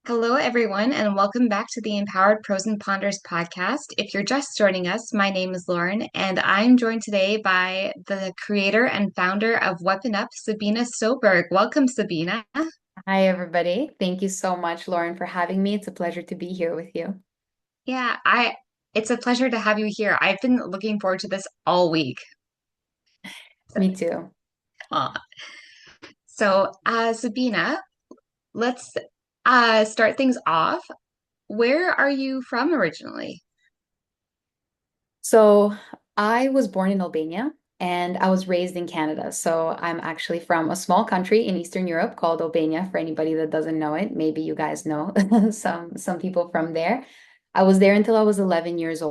Hello, everyone, and welcome back to the Empowered Pros and Ponders podcast. If you're just joining us, my name is Lauren, and I'm joined today by the creator and founder of WeaponUp, Sabina Storberg. Welcome, Sabina. Hi, everybody. Thank you so much, Lauren, for having me. It's a pleasure to be here with you. Yeah, it's a pleasure to have you here. I've been looking forward to this all week. Me too. Uh, Sabina, let's start things off. Where are you from originally? So, I was born in Albania and I was raised in Canada. So, I'm actually from a small country in Eastern Europe called Albania. For anybody that doesn't know it, maybe you guys know some people from there. I was there until I was 11 years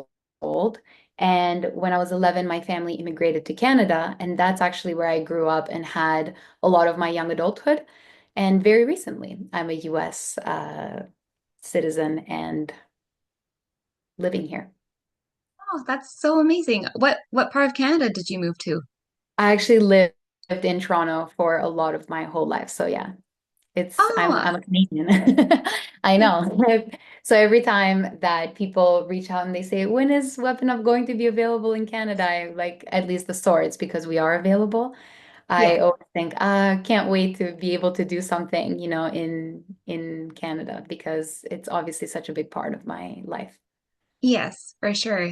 old. And when I was 11, my family immigrated to Canada, and that's actually where I grew up and had a lot of my young adulthood. And very recently, I'm a US citizen and living here. Oh, that's so amazing. What part of Canada did you move to? I actually lived in Toronto for a lot of my whole life. So yeah, it's Oh, I'm a Canadian. I know. So every time that people reach out and they say, when is Weapon Up going to be available in Canada? I like at least the swords because we are available. yeah. I always think, can't wait to be able to do something, in Canada because it's obviously such a big part of my life. Yes, for sure.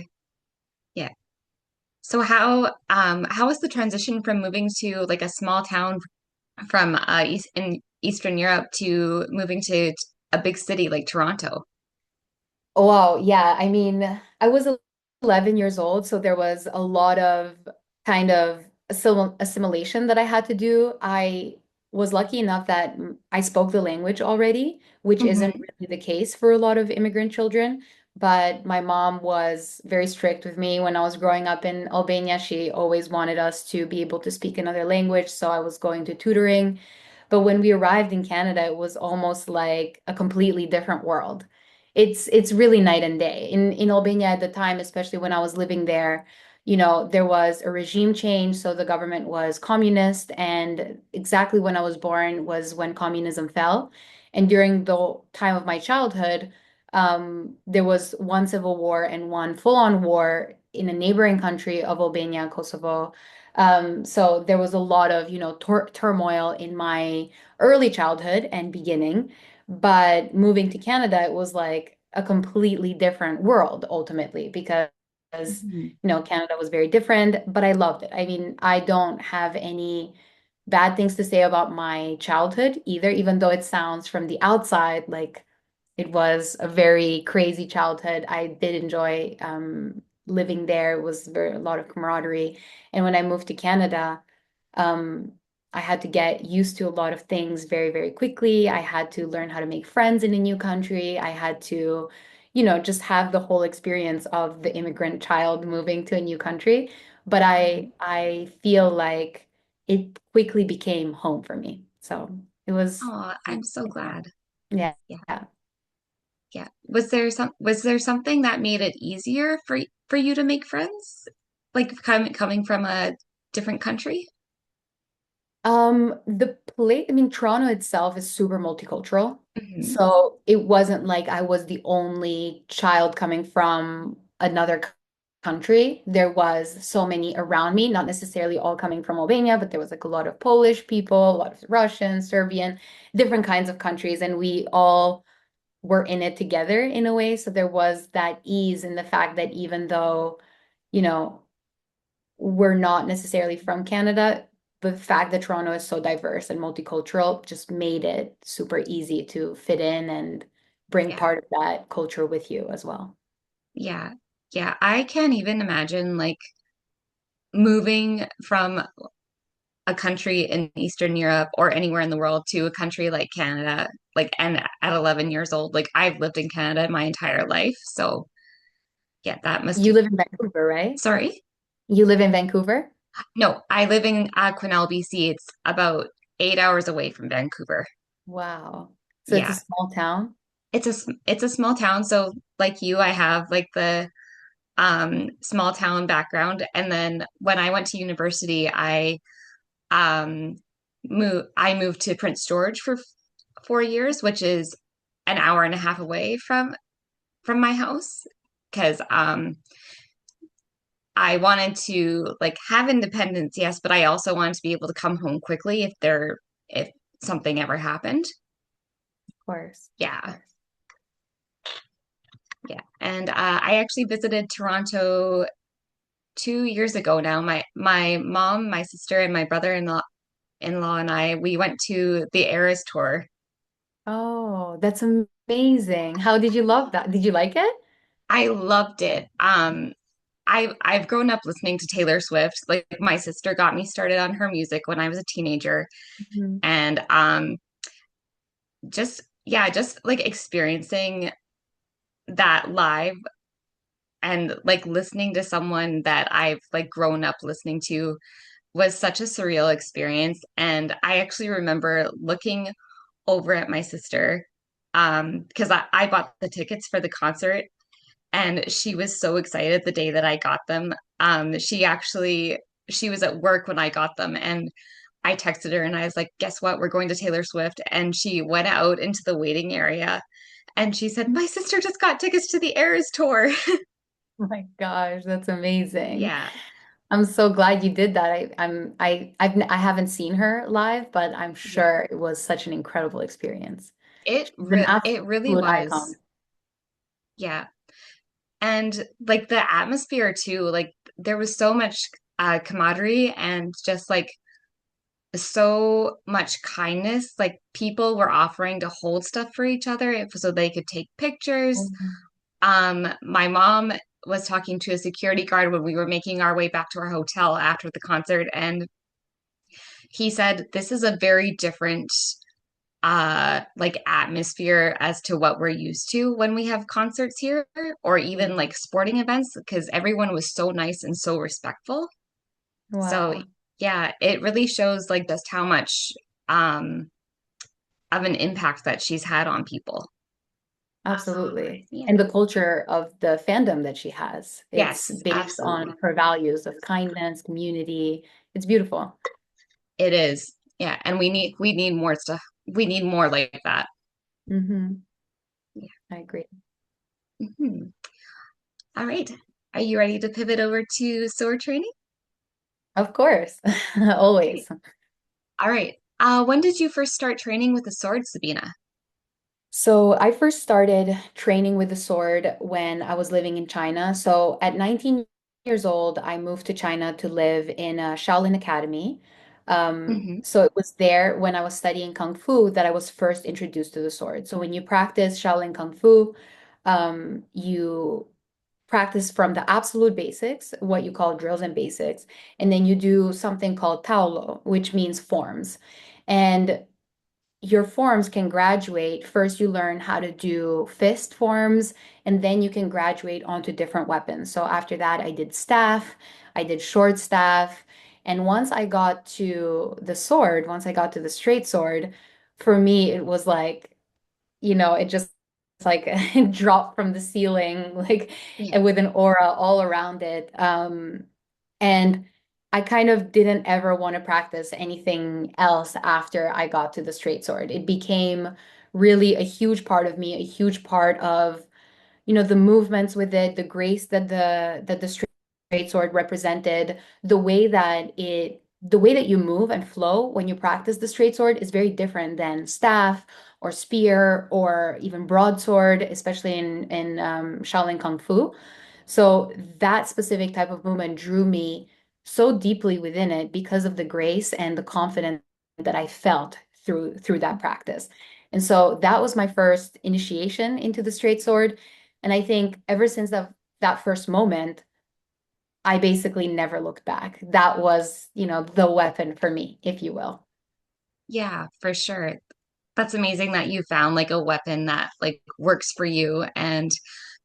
Yeah. So how was the transition from moving to like a small town from in Eastern Europe to moving to a big city like Toronto? Oh, wow. Yeah. I mean, I was 11 years old, so there was a lot of kind of assimilation that I had to do. I was lucky enough that I spoke the language already, which isn't Hmm. really the case for a lot of immigrant children. But my mom was very strict with me when I was growing up in Albania. She always wanted us to be able to speak another language, so I was going to tutoring. But when we arrived in Canada, it was almost like a completely different world. It's really night and day. In Albania at the time, especially when I was living there, there was a regime change, so the government was communist, and exactly when I was born was when communism fell. And during the time of my childhood, there was one civil war and one full-on war in a neighboring country of Albania, Kosovo. So there was a lot of, turmoil in my early childhood and beginning. But moving to Canada, it was like a completely different world ultimately because, Hmm. Canada was very different, but I loved it. I mean, I don't have any bad things to say about my childhood either, even though it sounds from the outside like it was a very crazy childhood. I did enjoy living there. It was a lot of camaraderie. And when I moved to Canada, um, I had to get used to a lot of things very, very quickly. I had to learn how to make friends in a new country. I had to, just have the whole experience of the immigrant child moving to a new country. But I feel like it quickly became home for me. So it was, Oh, I'm so glad. yeah. Yeah. Yeah. Yeah. Was there something that made it easier for you to make friends? Like coming from a different country? I mean, Toronto itself is super multicultural. Hmm. So it wasn't like I was the only child coming from another country. There was so many around me, not necessarily all coming from Albania, but there was like a lot of Polish people, a lot of Russian, Serbian, different kinds of countries, and we all were in it together in a way. So there was that ease in the fact that even though, you know, we're not necessarily from Canada. The fact that Toronto is so diverse and multicultural just made it super easy to fit in and bring Yeah. part of that culture with you as well. Yeah. Yeah. I can't even imagine like moving from a country in Eastern Europe or anywhere in the world to a country like Canada, like and at 11 years old, like I've lived in Canada my entire life. So yeah, that must You live in Vancouver, right? sorry. You live in Vancouver? No, I live in Quesnel, BC. It's about 8 hours away from Vancouver. Wow. So it's a Yeah. small town? It's a small town. So like you, I have like the small town background. And then when I went to university, um I moved to Prince George for 4 years, which is an hour and a half away from my house because I wanted to like have independence, yes, but I also wanted to be able to come home quickly if something ever happened. Of course, of Yeah, course. yeah. And I actually visited Toronto 2 years ago now. My mom, my sister, and my brother-in-law and I we went to the Eras tour. Oh, that's amazing. How did you love that? Did you like it? I loved it. I've grown up listening to Taylor Swift. Like my sister got me started on her music when I was a teenager, Mhm. and just yeah, just like experiencing that live and like listening to someone that I've like grown up listening to was such a surreal experience. And I actually remember looking over at my sister because I bought the tickets for the concert and she was so excited the day that I got them. She was at work when I got them and I texted her and I was like, guess what? We're going to Taylor Swift. And she went out into the waiting area and she said, my sister just got tickets to the Eras tour. Oh my gosh, that's amazing. Yeah. I'm so glad you did that. I haven't seen her live, but I'm Yeah. sure it was such an incredible experience. It She's an it really absolute icon. was. Yeah. And like the atmosphere too, like there was so much camaraderie and just like so much kindness. Like people were offering to hold stuff for each other so they could take pictures. Mhm. My mom was talking to a security guard when we were making our way back to our hotel after the concert, and he said this is a very different like atmosphere as to what we're used to when we have concerts here or even like sporting events because everyone was so nice and so respectful. So Wow, yeah, it really shows like just how much um of an impact that she's had on people. absolutely. Yeah. And the culture of the fandom that she has. It's Yes, based absolutely. on her values of kindness, community. It's beautiful. It is. Yeah, and we need more stuff. We need more like that. Hmm. Yeah. I agree. Mhm. All right. Are you ready to pivot over to sword training? Of course, Okay. always. All right. When did you first start training with the sword, Sabina? So I first started training with the sword when I was living in China. So at 19 years old, I moved to China to live in a Shaolin Academy. Hmm. So it was there when I was studying Kung Fu that I was first introduced to the sword. So when you practice Shaolin Kung Fu, you practice from the absolute basics, what you call drills and basics, and then you do something called Taolo, which means forms. And your forms can graduate. First, you learn how to do fist forms, and then you can graduate onto different weapons. So after that, I did staff, I did short staff. And once I got to the sword, once I got to the straight sword, for me, it was like, it just like it dropped from the ceiling, like Yeah. and with an aura all around it. And I kind of didn't ever want to practice anything else after I got to the straight sword. It became really a huge part of me, a huge part of the movements with it, the grace that the straight sword represented, the way that you move and flow when you practice the straight sword is very different than staff or spear or even broadsword, especially in Shaolin Kung Fu. So that specific type of movement drew me so deeply within it because of the grace and the confidence that I felt through that practice. And so that was my first initiation into the straight sword. And I think ever since that first moment, I basically never looked back. That was, the weapon for me, if you will. Yeah, for sure. That's amazing that you found like a weapon that like works for you and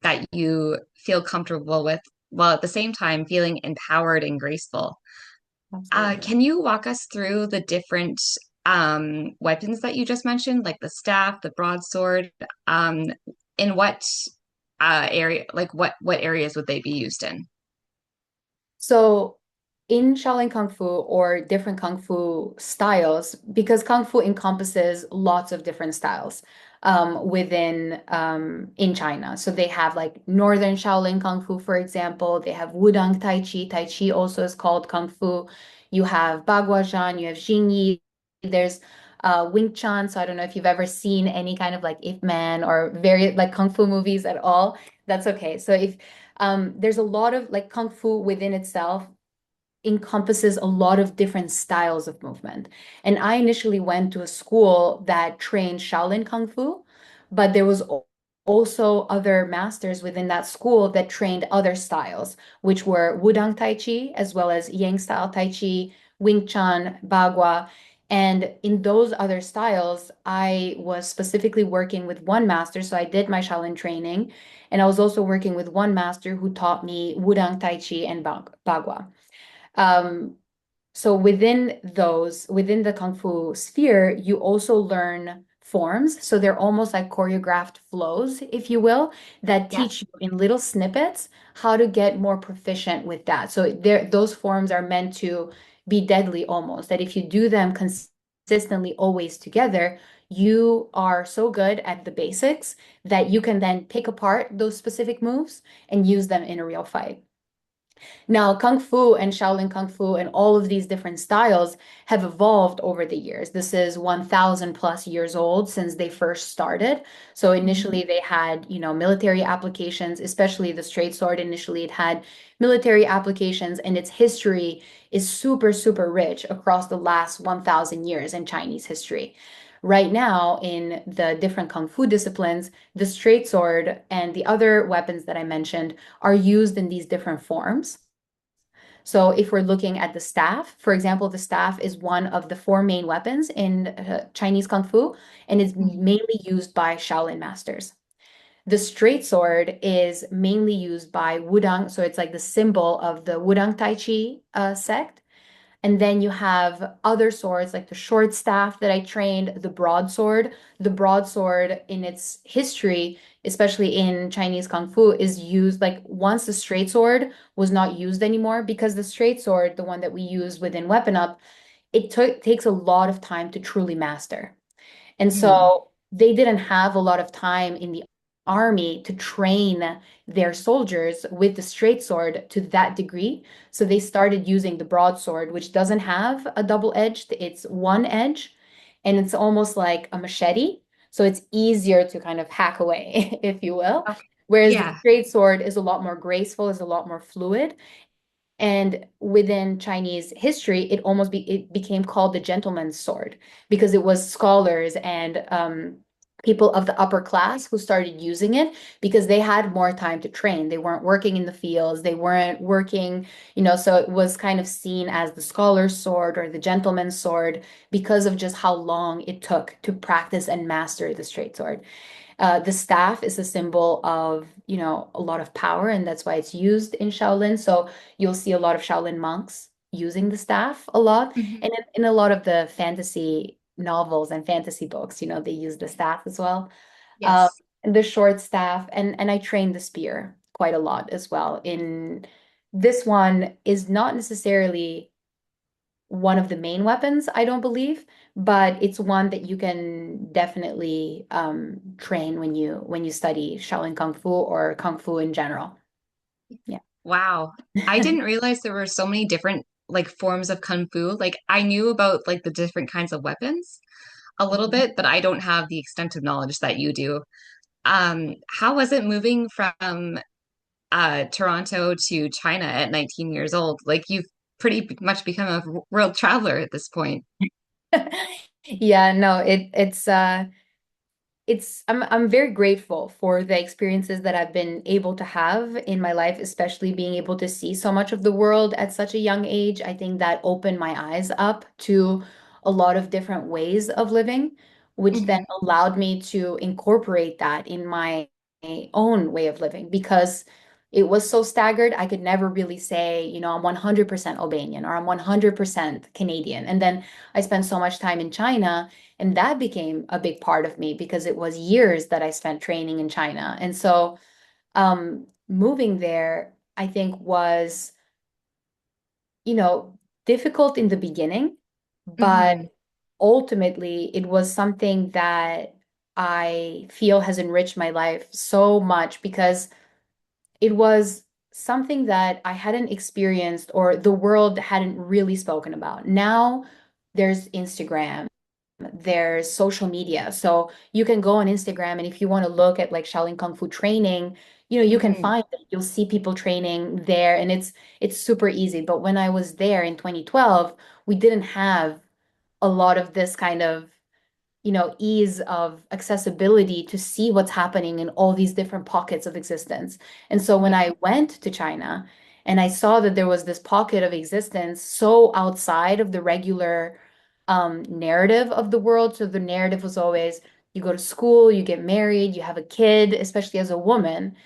that you feel comfortable with, while at the same time feeling empowered and graceful. Absolutely. Can you walk us through the different weapons that you just mentioned, like the staff, the broadsword? Um, in what area, like what areas would they be used in? So in Shaolin Kung Fu or different Kung Fu styles, because Kung Fu encompasses lots of different styles within in China. So they have like Northern Shaolin Kung Fu, for example. They have Wudang Tai Chi. Tai Chi also is called Kung Fu. You have Baguazhang, you have Xingyi. There's Wing Chun. So I don't know if you've ever seen any kind of like Ip Man or very like Kung Fu movies at all. That's okay. So if there's a lot of like Kung Fu within itself encompasses a lot of different styles of movement. And I initially went to a school that trained Shaolin Kung Fu, but there was also other masters within that school that trained other styles, which were Wudang Tai Chi, as well as Yang style Tai Chi, Wing Chun, Bagua. And in those other styles, I was specifically working with one master. So I did my Shaolin training, and I was also working with one master who taught me Wudang Tai Chi and Bagua. Um, so within those, within the Kung Fu sphere, you also learn forms. So they're almost like choreographed flows, if you will, that teach Yes. you in little snippets how to get more proficient with that. So there, those forms are meant to be deadly almost, that if you do them consistently always together, you are so good at the basics that you can then pick apart those specific moves and use them in a real fight. Now, Kung Fu and Shaolin Kung Fu and all of these different styles have evolved over the years. This is 1,000 plus years old since they first started. So Mhm. initially they had, military applications, especially the straight sword. Initially it had military applications, and its history is super, super rich across the last 1,000 years in Chinese history. Right now, in the different Kung Fu disciplines, the straight sword and the other weapons that I mentioned are used in these different forms. So if we're looking at the staff, for example, the staff is one of the four main weapons in Chinese Kung Fu, and is Mhm. mainly used by Shaolin masters. The straight sword is mainly used by Wudang, so it's like the symbol of the Wudang Tai Chi sect. And then you have other swords like the short staff that I trained, the broadsword. The broadsword in its history, especially in Chinese Kung Fu, is used like once the straight sword was not used anymore because the straight sword, the one that we use within WeaponUp, it takes a lot of time to truly master. And Mhm. so they didn't have a lot of time in the army to train their soldiers with the straight sword to that degree. So they started using the broadsword, which doesn't have a double edged, it's one edge, and it's almost like a machete. So it's easier to kind of hack away, if you will. Okay. Whereas the Yeah. straight sword is a lot more graceful, is a lot more fluid, and within Chinese history, it became called the gentleman's sword because it was scholars and people of the upper class who started using it because they had more time to train. They weren't working in the fields, they weren't working, so it was kind of seen as the scholar's sword or the gentleman's sword because of just how long it took to practice and master the straight sword. The staff is a symbol of, a lot of power, and that's why it's used in Shaolin. So you'll see a lot of Shaolin monks using the staff a lot. Mhm. And in a lot of the fantasy novels and fantasy books, they use the staff as well. Um, Yes. and the short staff, and I train the spear quite a lot as well. In this one is not necessarily one of the main weapons, I don't believe, but it's one that you can definitely train when you study Shaolin Kung Fu or Kung Fu in general. Yeah. Wow. I didn't realize there were so many different like forms of kung fu. Like I knew about like the different kinds of weapons a little Mhm. bit, but I don't have the extent of knowledge that you do. How was it moving from Toronto to China at 19 years old? Like you've pretty much become a world traveler at this point. Yeah, no, I'm very grateful for the experiences that I've been able to have in my life, especially being able to see so much of the world at such a young age. I think that opened my eyes up to a lot of different ways of living, which then Mhm. allowed me to incorporate that in my own way of living because it was so staggered. I could never really say, I'm 100% Albanian or I'm 100% Canadian. And then I spent so much time in China, and that became a big part of me because it was years that I spent training in China. And so moving there, I think was you know, difficult in the beginning, but Hmm. ultimately it was something that I feel has enriched my life so much because it was something that I hadn't experienced or the world hadn't really spoken about. Now there's Instagram, there's social media. So you can go on Instagram and if you want to look at like Shaolin Kung Fu training, you can Hmm. find it. You'll see people training there and it's super easy. But when I was there in 2012, we didn't have a lot of this kind of ease of accessibility to see what's happening in all these different pockets of existence. And so when Yeah. I went to China and I saw that there was this pocket of existence so outside of the regular narrative of the world. So the narrative was always you go to school, you get married, you have a kid, especially as a woman.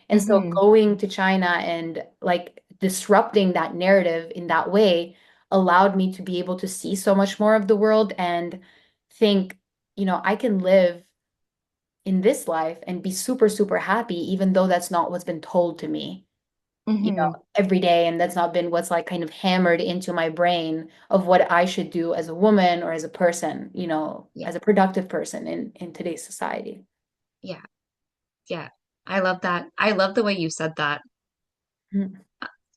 And so Hmm. going to China and like disrupting that narrative in that way allowed me to be able to see so much more of the world and think, I can live in this life and be super, super happy, even though that's not what's been told to me, Hmm. every day. And that's not been what's like kind of hammered into my brain of what I should do as a woman or as a person, Yeah. as a productive person in today's society. Yeah. Yeah. I love that. I love the way you said that. Mhm.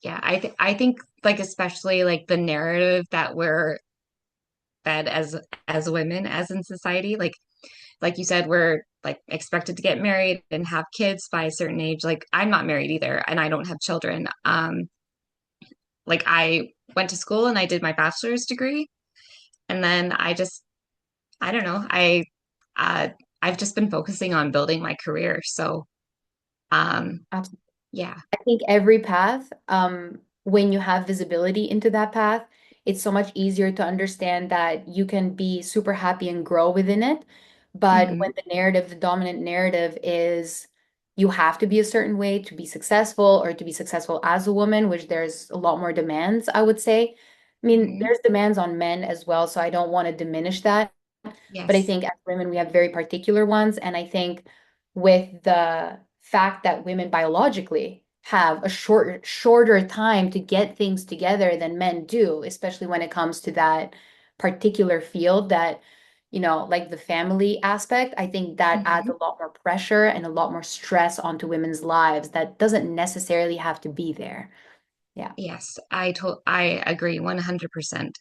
Yeah. I think like especially like the narrative that we're fed as women as in society, like you said, we're like expected to get married and have kids by a certain age. Like I'm not married either and I don't have children. Like I went to school and I did my bachelor's degree and then I don't know, uh I've just been focusing on building my career. So um yeah. I think every path, when you have visibility into that path, it's so much easier to understand that you can be super happy and grow within it. But when Hmm. the narrative, the dominant narrative is you have to be a certain way to be successful or to be successful as a woman, which there's a lot more demands, I would say. I mean, Hmm. there's demands on men as well, so I don't want to diminish that. But I Yes. think as women, we have very particular ones. And I think with the fact that women biologically have a shorter time to get things together than men do, especially when it comes to that particular field that, like the family aspect, I think that adds Hmm. a lot more pressure and a lot more stress onto women's lives that doesn't necessarily have to be there. Yeah. Yes, I agree 100%.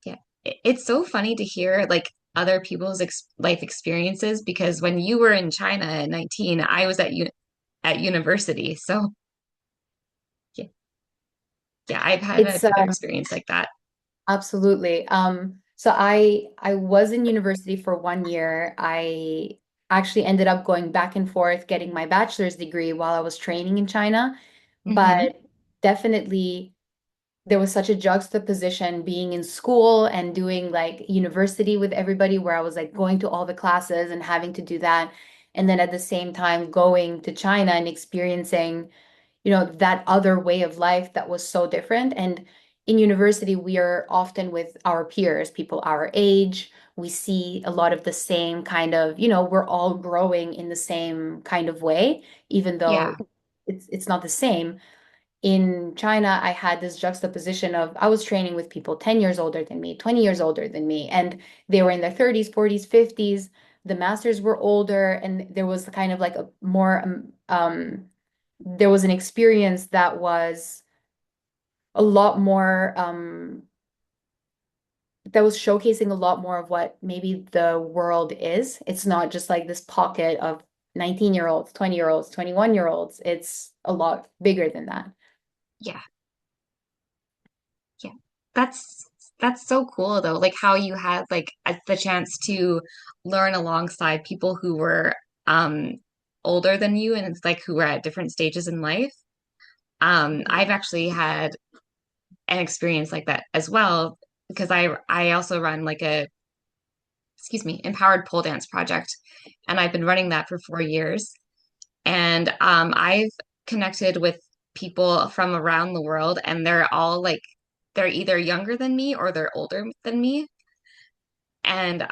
Yeah. It's so funny to hear like other people's life experiences because when you were in China at 19, I was at university. So, yeah, yeah, I've had It's another experience like that. Absolutely. So I was in university for 1 year. I actually ended up going back and forth getting my bachelor's degree while I was training in China. But Hmm. definitely there was such a juxtaposition being in school and doing like university with everybody where I was like going to all the classes and having to do that. And then at the same time going to China and experiencing that other way of life that was so different. And in university, we are often with our peers, people our age. We see a lot of the same kind of, we're all growing in the same kind of way, even though Yeah. it's not the same. In China, I had this juxtaposition of I was training with people 10 years older than me, 20 years older than me, and they were in their 30s, 40s, 50s. The masters were older, and there was kind of like a more there was an experience that was a lot more that was showcasing a lot more of what maybe the world is. It's not just like this pocket of 19-year-olds, 20-year-olds, 21-year-olds. It's a lot bigger than that. Yeah. Yeah. That's so cool though. Like how you had like the chance to learn alongside people who were um older than you and it's like who were at different stages in life. I've actually had an experience like that as well because I also run like a excuse me empowered pole dance project and I've been running that for 4 years and I've connected with people from around the world and they're all like they're either younger than me or they're older than me and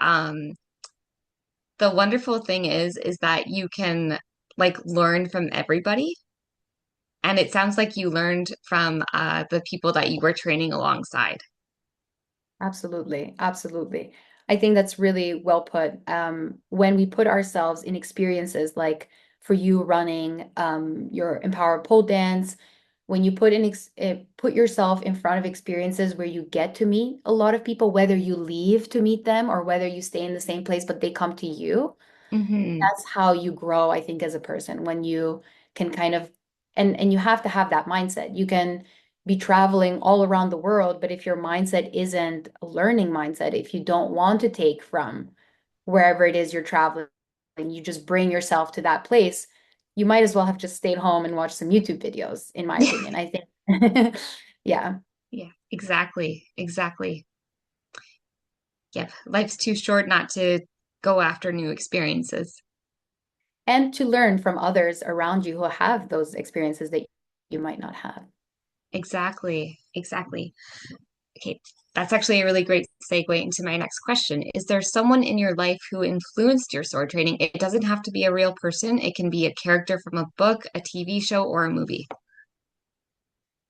the wonderful thing is that you can like learn from everybody And it sounds like you learned from the people that you were training alongside. Absolutely, absolutely. I think that's really well put. When we put ourselves in experiences like for you running your empower pole dance, when you put yourself in front of experiences where you get to meet a lot of people, whether you leave to meet them or whether you stay in the same place, but they come to you, Hmm. that's how you grow, I think, as a person, when you can kind of and you have to have that mindset. You can be traveling all around the world, but if your mindset isn't a learning mindset, if you don't want to take from wherever it is you're traveling, and you just bring yourself to that place, you might as well have just stayed home and watched some YouTube videos, in my opinion. I think yeah. Yeah, exactly. Exactly. Yep. Life's too short not to go after new experiences. And to learn from others around you who have those experiences that you might not have. Exactly. Exactly. Okay. That's actually a really great segue into my next question. Is there someone in your life who influenced your sword training? It doesn't have to be a real person. It can be a character from a book, a TV show, or a movie.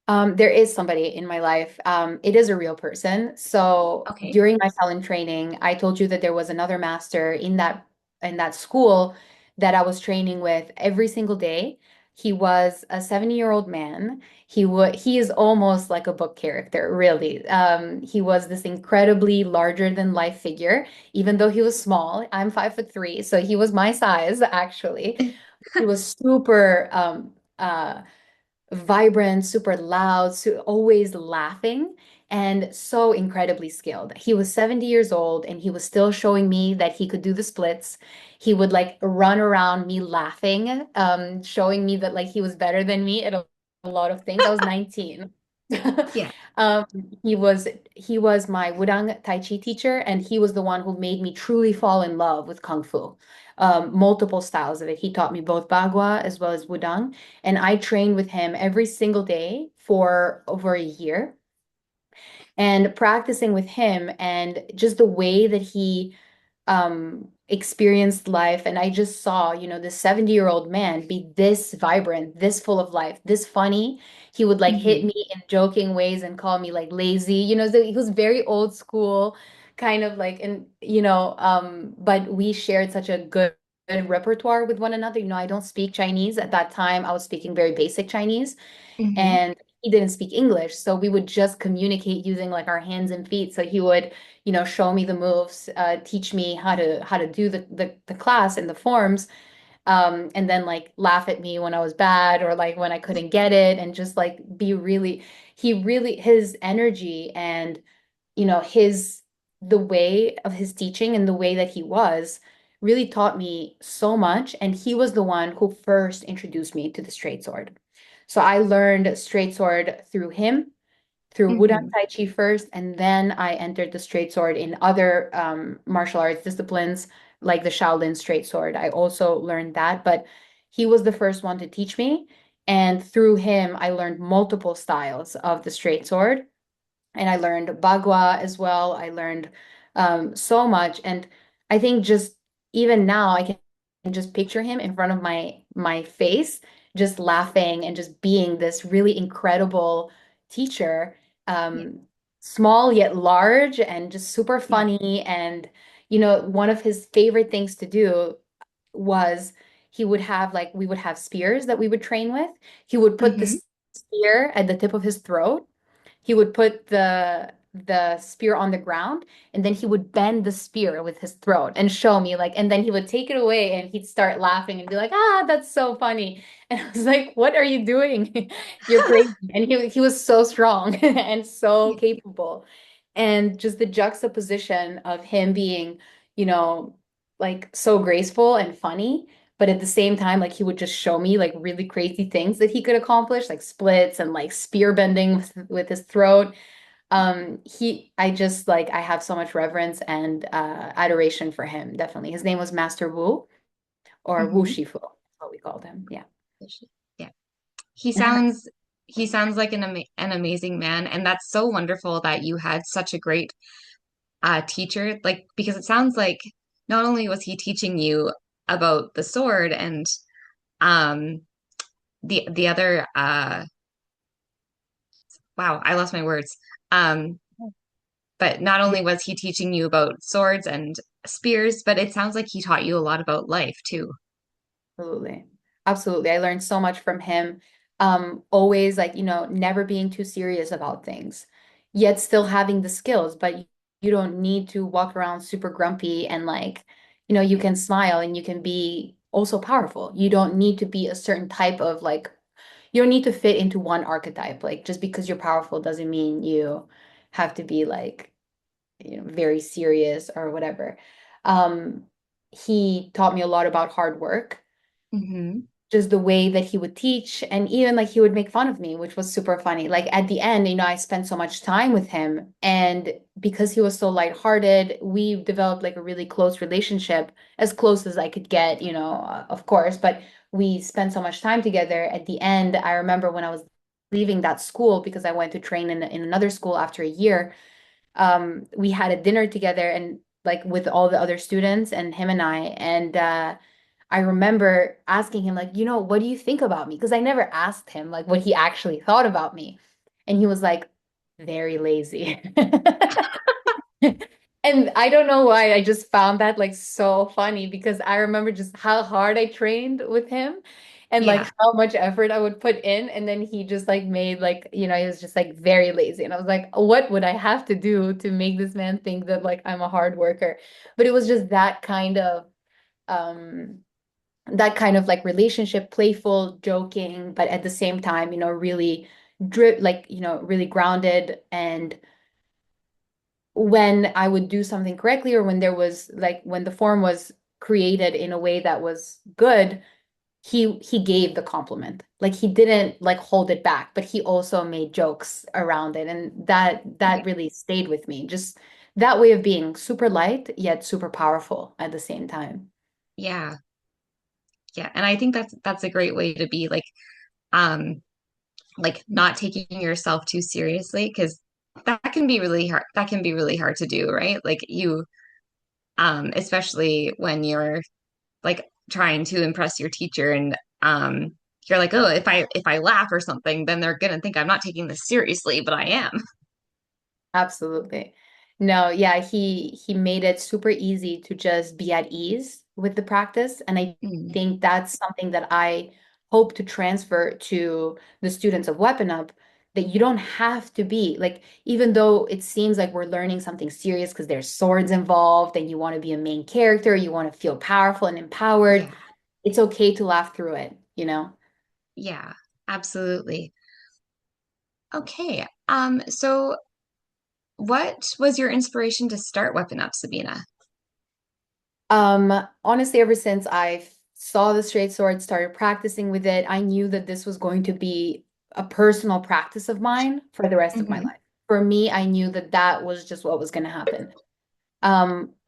There is somebody in my life. It is a real person. So Okay. during my Shaolin training, I told you that there was another master in that school that I was training with every single day. He was a 70-year-old man. He is almost like a book character, really. He was this incredibly larger than life figure, even though he was small. I'm 5'3", so he was my size, actually. He was super vibrant, super loud, so always laughing, and so incredibly skilled. He was 70 years old and he was still showing me that he could do the splits. He would like run around me laughing, showing me that like he was better than me at a lot of things. I was 19. Yeah. Um, he was my Wudang Tai Chi teacher, and he was the one who made me truly fall in love with Kung Fu. Multiple styles of it. He taught me both Bagua as well as Wudang. And I trained with him every single day for over a year. And practicing with him and just the way that he experienced life. And I just saw, this 70-year-old man be this vibrant, this full of life, this funny. He would like hit Hmm. me in joking ways and call me like lazy. So he was very old school, kind of like, and but we shared such a good repertoire with one another. I don't speak Chinese. At that time, I was speaking very basic Chinese, Hmm. and he didn't speak English. So we would just communicate using like our hands and feet. So he would, show me the moves, teach me how to do the class and the forms, and then like laugh at me when I was bad or like when I couldn't get it, and just like be really, his energy and his the way of his teaching and the way that he was really taught me so much. And he was the one who first introduced me to the straight sword. So I learned straight sword through him, through Wudang Hmm. Tai Chi first, and then I entered the straight sword in other martial arts disciplines like the Shaolin straight sword. I also learned that, but he was the first one to teach me. And through him, I learned multiple styles of the straight sword, and I learned Bagua as well. I learned so much, and I think just even now I can just picture him in front of my face, just laughing and just being this really incredible teacher, Yeah. um, small yet large, and just super Yeah. funny. And one of his favorite things to do was we would have spears that we would train with. He would put the Hmm. spear at the tip of his throat. He would put the spear on the ground, and then he would bend the spear with his throat and show me like, and then he would take it away and he'd start laughing and be like, ah, that's so funny. And I was like, what are you doing? You're crazy. And he was so strong and so Yeah. capable. And just the juxtaposition of him being, you know, like so graceful and funny, but at the same time, like he would just show me like really crazy things that he could accomplish, like splits and like spear bending with his throat. I just like I have so much reverence and adoration for him, definitely. His name was Master Wu, or Wu Hmm. Shifu, that's what we called him. Yeah. Yeah. He sounds he sounds like an amazing man, and that's so wonderful that you had such a great teacher. Like because it sounds like not only was he teaching you about the sword and um the other wow, I lost my words. Um, but not only was he teaching you about swords and spears, but it sounds like he taught you a lot about life too. Absolutely. Absolutely. I learned so much from him. Always like, never being too serious about things, yet still having the skills, but you don't need to walk around super grumpy and like, you can smile and you can be also powerful. You don't need to be a certain type of like, you don't need to fit into one archetype. Like just because you're powerful doesn't mean you have to be like, very serious or whatever. Um, he taught me a lot about hard work, Hmm. just the way that he would teach, and even like he would make fun of me, which was super funny. Like at the end, I spent so much time with him, and because he was so lighthearted, we developed like a really close relationship, as close as I could get, of course, but we spent so much time together. At the end, I remember when I was leaving that school because I went to train in another school after a year. We had a dinner together and like with all the other students and him and I I remember asking him like, what do you think about me? Because I never asked him like what he actually thought about me. And he was like, very lazy. And I don't know why I just found that like so funny because I remember just how hard I trained with him and like Yeah. how much effort I would put in. And then he just like made like, he was just like very lazy. And I was like, what would I have to do to make this man think that like I'm a hard worker? But it was just um that kind of like relationship, playful, joking, but at the same time, really really grounded. And when I would do something correctly or when there was like when the form was created in a way that was good, he gave the compliment. Like he didn't like hold it back, but he also made jokes around it. And that Yeah. really stayed with me. Just that way of being super light yet super powerful at the same time. Yeah. Yeah. And I think that's a great way to be um like not taking yourself too seriously because that can be really hard. That can be really hard to do, right? Like you especially when you're like trying to impress your teacher and you're like, oh, if I laugh or something, then they're gonna think I'm not taking this seriously, but I am. Absolutely. No, yeah, he made it super easy to just be at ease with the practice. And I Mm, think that's something that I hope to transfer to the students of WeaponUp, that you don't have to be like, even though it seems like we're learning something serious because there's swords involved and you want to be a main character, you want to feel powerful and empowered, yeah, it's okay to laugh through it? yeah, absolutely. Okay. So what was your inspiration to start Weapon Up, Sabina? Honestly, ever since I saw the straight sword, started practicing with it, I knew that this was going to be a personal practice of mine for the rest of my Hmm. life. For me, I knew that that was just what was going to happen.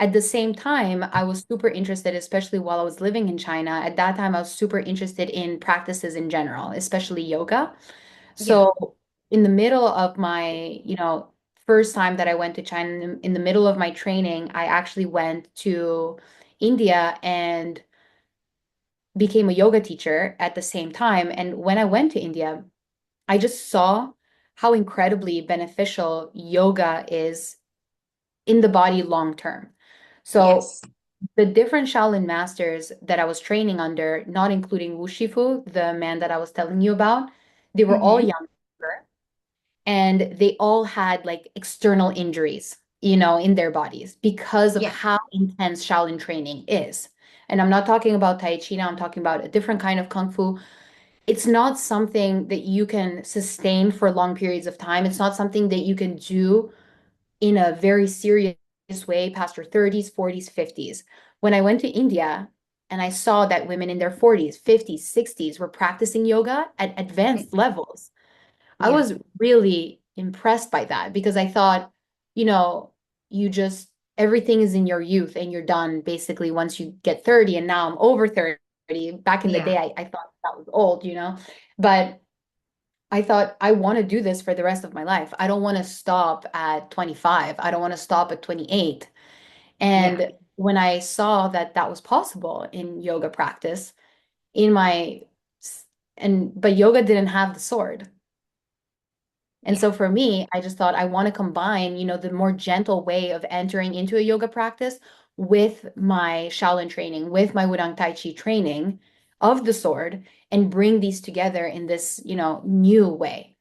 At the same time, I was super interested, especially while I was living in China. At that time, I was super interested in practices in general, especially yoga. Yeah. So in the middle of my, first time that I went to China, in the middle of my training, I actually went to India and became a yoga teacher at the same time. And when I went to India, I just saw how incredibly beneficial yoga is in the body long term. So Yes. the different Shaolin masters that I was training under, not including Wu Shifu, the man that I was telling you about, they were all Hmm. younger and they all had like external injuries, in their bodies because of Yeah. how intense Shaolin training is. And I'm not talking about Tai Chi now, I'm talking about a different kind of Kung Fu. It's not something that you can sustain for long periods of time. It's not something that you can do in a very serious way past your 30s, 40s, 50s. When I went to India and I saw that women in their 40s, 50s, 60s were practicing yoga at advanced levels, I Yeah. was really impressed by that because I thought, you know, you just everything is in your youth and you're done basically once you get 30. And now I'm over 30. Back in the Yeah. day, I thought that was old. But I thought I want to do this for the rest of my life. I don't want to stop at 25. I don't want to stop at 28. Yeah. And when I saw that that was possible in yoga practice, in my and but yoga didn't have the sword. And Yeah. so for me, I just thought I want to combine, the more gentle way of entering into a yoga practice with my Shaolin training, with my Wudang Tai Chi training of the sword, and bring these together in this, new way.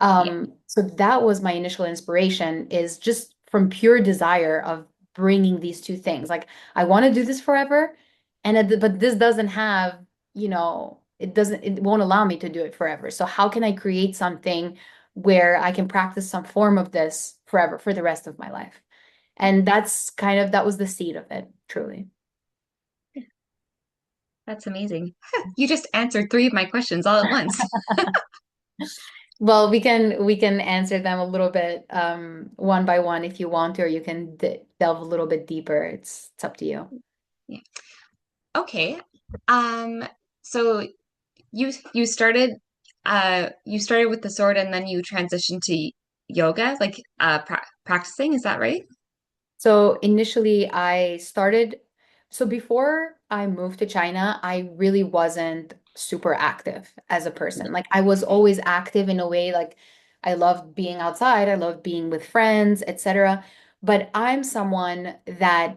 Yeah. So that was my initial inspiration, is just from pure desire of bringing these two things. Like, I want to do this forever, but this doesn't have, it won't allow me to do it forever. So how can I create something where I can practice some form of this forever for the rest of my life? And that was the seed of it, truly. That's amazing. You just answered three of my questions all at once. Well, we can answer them a little bit one by one if you want to, or you can d delve a little bit deeper. It's up to you. Yeah. Okay. Um, so you started with the sword and then you transitioned to yoga, like practicing, is that right? So initially, so before I moved to China, I really wasn't super active as a person. Like, I was always active in a way, like I loved being outside, I loved being with friends, etc. But I'm someone that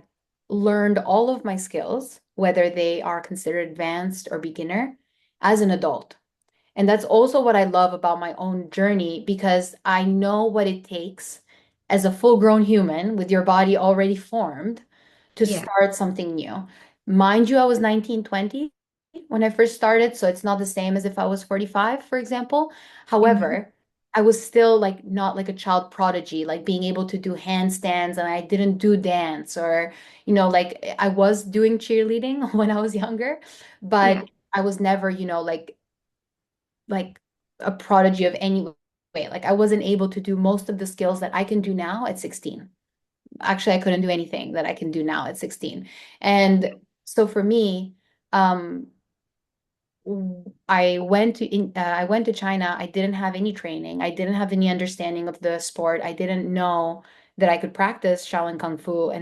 learned all of my skills, whether they are considered advanced or beginner, as an adult. And that's also what I love about my own journey, because I know what it takes as a full-grown human with your body already formed to Yeah. start something new. Mind you, I was 19, 20 when I first started, so it's not the same as if I was 45, for example. Hmm. However, I was still like not like a child prodigy, like being able to do handstands, and I didn't do dance, or like I was doing cheerleading when I was younger, Yeah. but I was never, like a prodigy of any way. Like, I wasn't able to do most of the skills that I can do now at 16. Actually, I couldn't do anything that I can do now at 16. And so for me, um, I went to China. I didn't have any training. I didn't have any understanding of the sport. I didn't know that I could practice Shaolin Kung Fu.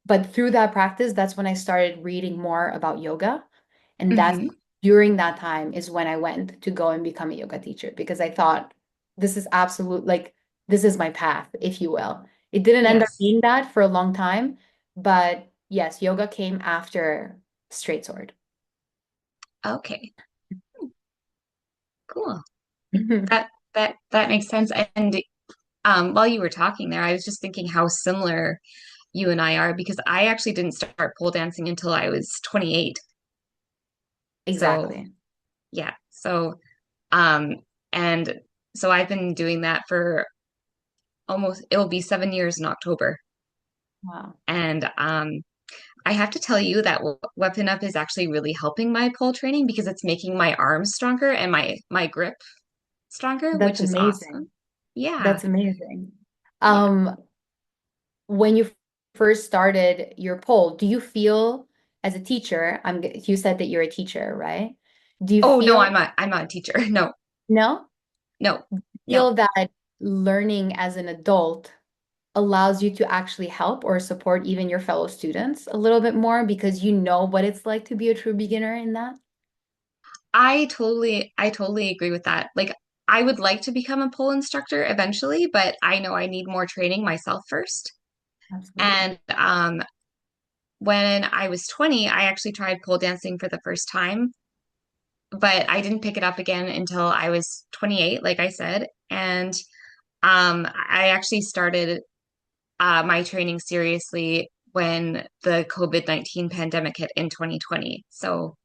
But through that practice, that's when I started reading more about yoga. And that's Hmm. during that time is when I went to go and become a yoga teacher, because I thought this is this is my path, if you will. It didn't end up Yes. being that for a long time, but yes, yoga came after straight sword. Okay. Cool. That makes sense. And while you were talking there, I was just thinking how similar you and I are because I actually didn't start pole dancing until I was 28. So Exactly. yeah. Um and so I've been doing that for it'll be 7 years in October. Wow. And I have to tell you that Weapon Up is actually really helping my pole training because it's making my arms stronger and my grip stronger, That's which is awesome. amazing. Yeah. That's amazing. Yeah. Um, when you first started your pole, do you feel as a teacher, you said that you're a teacher, right? Do you Oh no, feel I'm not a teacher. No, No? no, no. Feel that learning as an adult allows you to actually help or support even your fellow students a little bit more, because you know what it's like to be a true beginner in that? I totally agree with that. Like I would like to become a pole instructor eventually, but I know I need more training myself first. Absolutely. And when I was 20, I actually tried pole dancing for the first time, but I didn't pick it up again until I was 28, like I said. And I actually started my training seriously when the COVID-19 pandemic hit in 2020. So,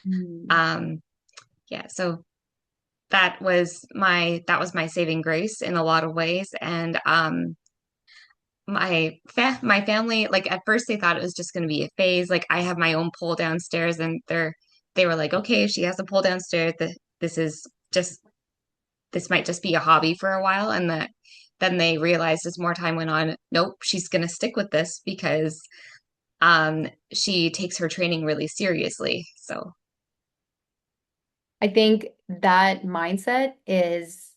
Hmm. um, yeah, so that was my saving grace in a lot of ways. And my family, like at first they thought it was just going to be a phase. Like I have my own pole downstairs, and they were like, okay, she has a pole downstairs. This is just this might just be a hobby for a while, and that then they realized as more time went on, nope, she's going to stick with this because she takes her training really seriously. So I think that mindset is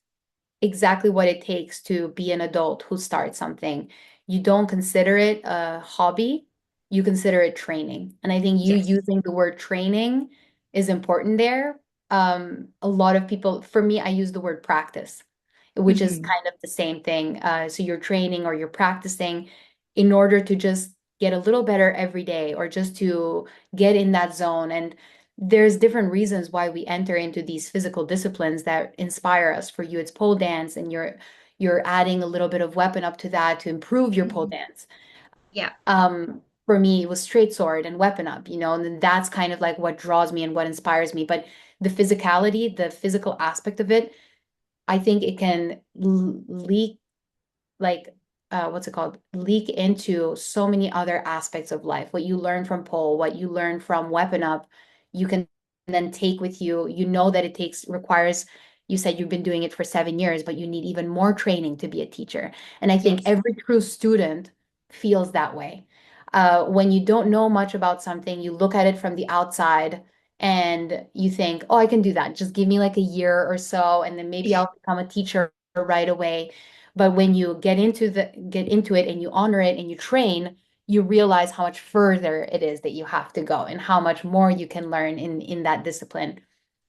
exactly what it takes to be an adult who starts something. You don't consider it a hobby, you consider it training. And I think you yes, using the word training is important there, a lot of people, for me, I use the word practice, which is Hmm. kind of the same thing. So you're training or you're practicing in order to just get a little better every day or just to get in that zone. And there's different reasons why we enter into these physical disciplines that inspire us. For you, it's pole dance, and you're adding a little bit of weapon up to that to improve your pole Hmm. dance. Yeah, For me, it was straight sword and weapon up, and then that's kind of like what draws me and what inspires me. But the physicality, the physical aspect of it, I think it can leak like what's it called? Leak into so many other aspects of life. What you learn from pole, what you learn from weapon up, you can then take with you. You know that it requires, you said you've been doing it for 7 years, but you need even more training to be a teacher. And I think yes. every true student feels that way. When you don't know much about something, you look at it from the outside and you think, oh, I can do that. Just give me like a year or so, and then maybe I'll become a teacher right away. But when you get into it and you honor it and you train, you realize how much further it is that you have to go and how much more you can learn in that discipline.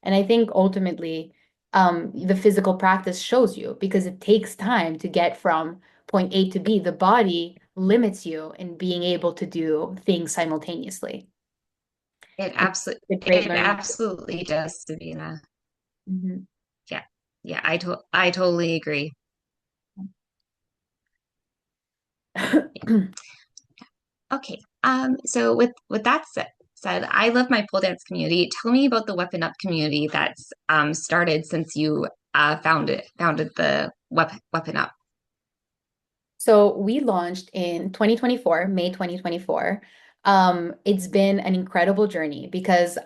And I think ultimately, the physical practice shows you because it takes time to get from point A to B. The body limits you in being able to do things simultaneously. And it's a great It learning. absolutely does, Sabina. Mhm. Yeah. Yeah, I totally agree. Okay. So with that said, I love my pole dance community. Tell me about the Weapon Up community that's started since you founded the Weapon Up. So we launched in 2024, May 2024. It's been an incredible journey because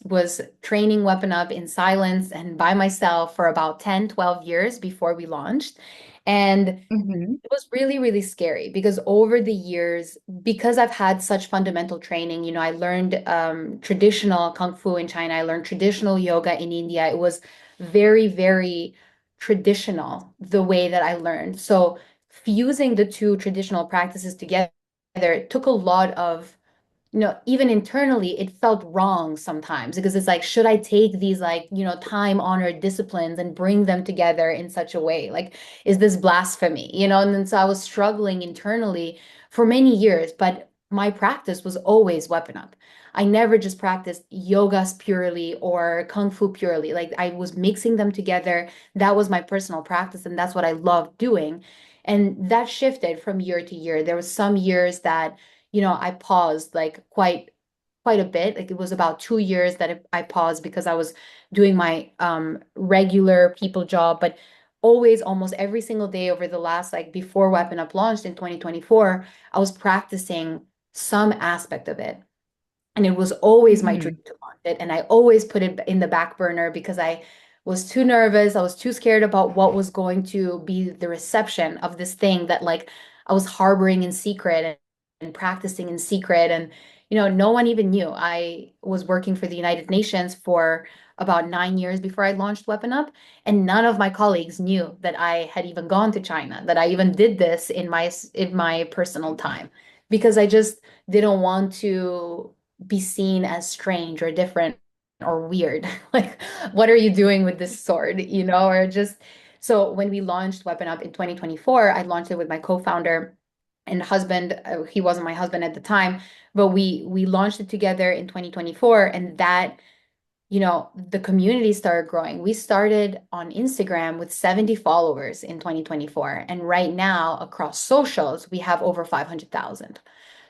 was training Weapon Up in silence and by myself for about 10, 12 years before we launched. And Hmm. it was really, really scary because over the years, because I've had such fundamental training, I learned traditional Kung Fu in China, I learned traditional yoga in India. It was very, very traditional the way that I learned. So fusing the two traditional practices together, it took a lot of even internally, it felt wrong sometimes because it's like, should I take these like, time-honored disciplines and bring them together in such a way? Like, is this blasphemy? And then so I was struggling internally for many years, but my practice was always weapon up. I never just practiced yogas purely or kung fu purely. Like I was mixing them together. That was my personal practice, and that's what I loved doing. And that shifted from year to year. There was some years that I paused like quite a bit. Like it was about 2 years that I paused because I was doing my regular people job, but always almost every single day over the last like before Weapon Up launched in 2024, I was practicing some aspect of it. And it was always my dream Hmm. to launch it. And I always put it in the back burner because I was too nervous. I was too scared about what was going to be the reception of this thing that like I was harboring in secret and practicing in secret. And, no one even knew. I was working for the United Nations for about 9 years before I launched Weapon Up. And none of my colleagues knew that I had even gone to China, that I even did this in my personal time because I just didn't want to be seen as strange or different or weird. Like, what are you doing with this sword? Or just so when we launched Weapon Up in 2024, I launched it with my co-founder and husband. He wasn't my husband at the time, but we launched it together in 2024, and that the community started growing. We started on Instagram with 70 followers in 2024, and right now across socials we have over 500,000.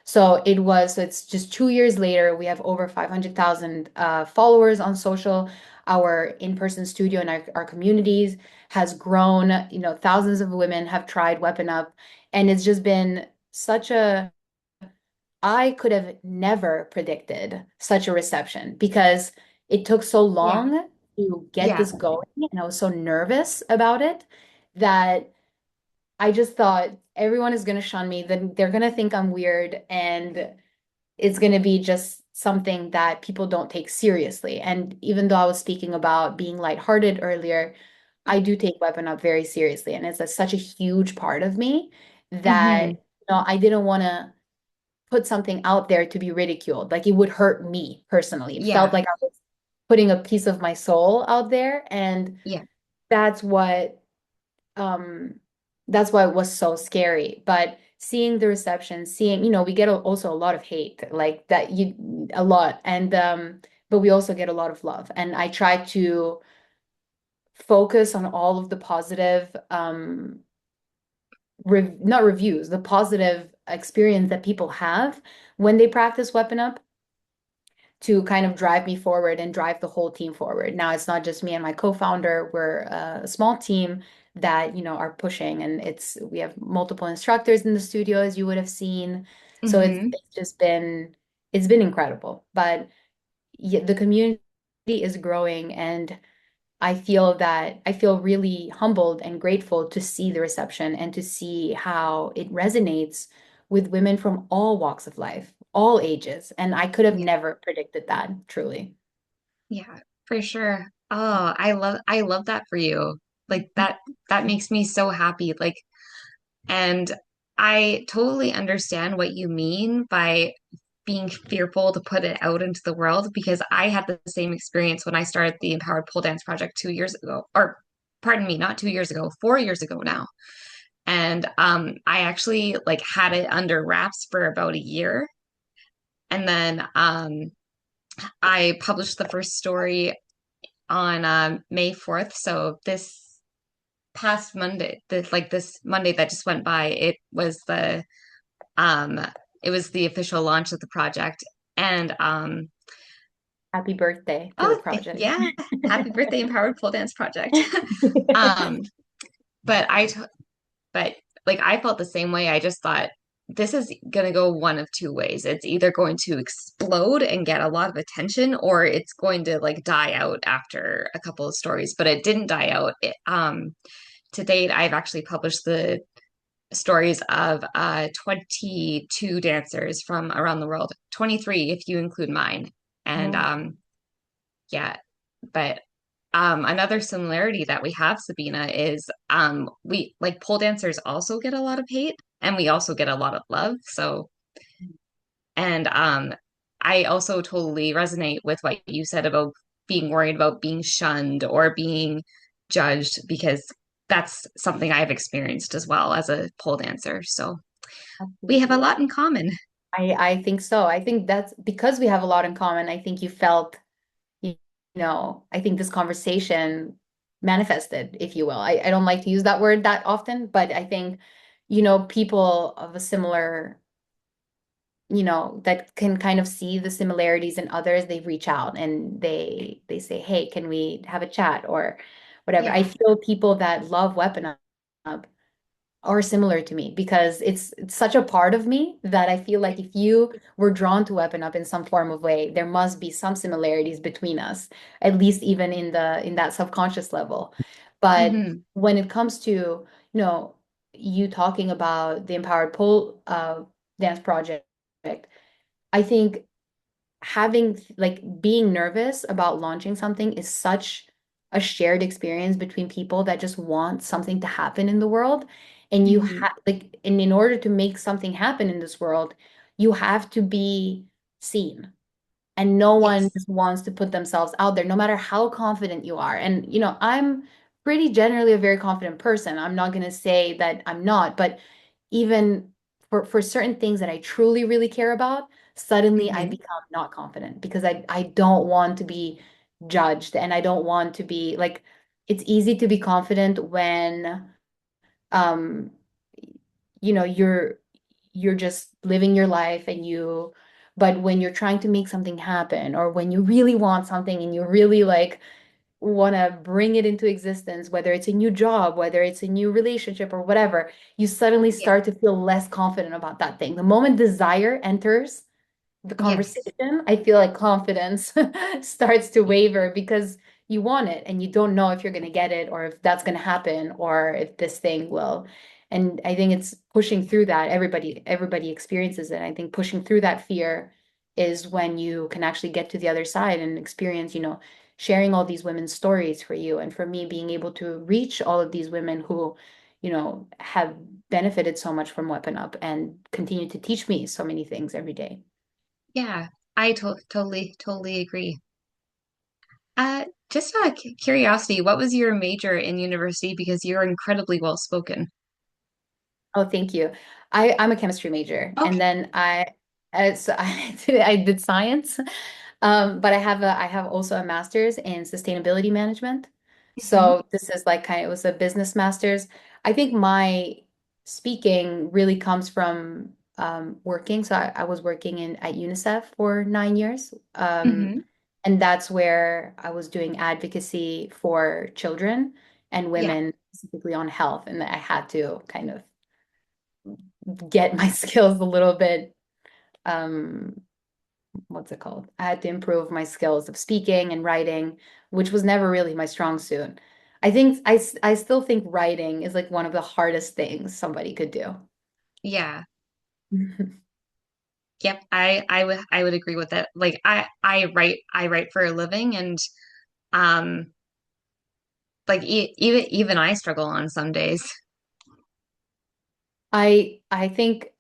So it's just 2 years later, we have over 500,000 followers on social. Our in-person studio and our communities has grown. Thousands of women have tried Weapon Up, and it's just been I could have never predicted such a reception because it took so Yeah. long to get Yeah. this going, and I was so nervous about it that I just thought everyone is going to shun me, then they're going to think I'm weird, and it's going to be just something that people don't take seriously. And even though I was speaking about being lighthearted earlier, I do take Weapon Up very seriously. And it's such a huge part of me that, Hmm. I didn't want to put something out there to be ridiculed. Like it would hurt me personally. It felt Yeah. like I was putting a piece of my soul out there. And Yeah. that's what um that's why it was so scary. But seeing the reception, seeing, we get also a lot of hate, like that, you a lot. And but we also get a lot of love. And I try to focus on all of the positive not reviews, the positive experience that people have when they practice Weapon Up, to kind of drive me forward and drive the whole team forward. Now it's not just me and my co-founder. We're a small team that, are pushing, and we have multiple instructors in the studio, as you would have seen. So Hmm. it's just been incredible. But yeah, the community is growing, and I feel really humbled and grateful to see the reception and to see how it resonates with women from all walks of life, all ages. And I could have Yeah. never predicted that, truly. Yeah, for sure. Oh, I love that for you. Like that makes me so happy. Like, and I totally understand what you mean by being fearful to put it out into the world, because I had the same experience when I started the Empowered Pole Dance Project 2 years ago, or pardon me, not 2 years ago, 4 years ago now. And I actually like had it under wraps for about a year. And then I published the first story on May 4th. So this past Monday, this Monday that just went by, um it was the official launch of the project. And Happy birthday to the oh project. yeah, happy birthday, Empowered Pole Dance Project. um but but like I felt the same way. I just thought this is going to go one of two ways. It's either going to explode and get a lot of attention, or it's going to like die out after a couple of stories. But it didn't die out. To date, I've actually published the stories of 22 dancers from around the world, 23 if you include mine. And Oh, yeah, but another similarity that we have, Sabina, is we like pole dancers also get a lot of hate, and we also get a lot of love. So, and I also totally resonate with what you said about being worried about being shunned or being judged, because that's something I've experienced as well as a pole dancer. So we have a absolutely. lot in common. I think so. I think that's because we have a lot in common. I think you felt, you I think this conversation manifested, if you will. I don't like to use that word that often, but I think, people of a similar, that can kind of see the similarities in others, they reach out and they say, "Hey, can we have a chat?" or whatever. I Yeah. feel people that love Weapon Up are similar to me, because it's such a part of me that I feel like if you were drawn to Weapon Up in some form of way, there must be some similarities between us, at least even in that subconscious level. But Hmm. when it comes to, you talking about the Empowered Pole Dance Project, I think having, like, being nervous about launching something is such a shared experience between people that just want something to happen in the world. And you Hmm. have, like, and in order to make something happen in this world, you have to be seen. And no one Yes. just wants to put themselves out there, no matter how confident you are. And, I'm pretty generally a very confident person. I'm not going to say that I'm not, but even for certain things that I truly, really care about, suddenly I Hmm. become not confident, because I don't want to be judged, and I don't want to be like, it's easy to be confident when um you know you're just living your life, but when you're trying to make something happen, or when you really want something and you really like want to bring it into existence, whether it's a new job, whether it's a new relationship or whatever, you suddenly Yeah. start to feel less confident about that thing. The moment desire enters the Yes. conversation, I feel like confidence starts to waver, because you want it and you don't know if you're going to get it, or if that's going to happen, or if this thing will. And I think it's pushing through that. Everybody experiences it. I think pushing through that fear is when you can actually get to the other side and experience, sharing all these women's stories for you. And for me, being able to reach all of these women who, have benefited so much from Weapon Up and continue to teach me so many things every day. Yeah. I totally agree. Just out of curiosity, what was your major in university? Because you're incredibly well spoken. Oh, thank you. I'm a chemistry major, and Okay. then I did science, but I have also a master's in sustainability management. Hmm. So this is like it was a business master's. I think my speaking really comes from working. So I was working in at UNICEF for 9 years, Hmm. and that's where I was doing advocacy for children and Yeah. women, specifically on health, and I had to kind of get my skills a little bit what's it called? I had to improve my skills of speaking and writing, which was never really my strong suit. I still think writing is like one of the hardest things somebody could do. Yeah. Yep. I would agree with that. Like I write for a living, and um like even I struggle on some days. I think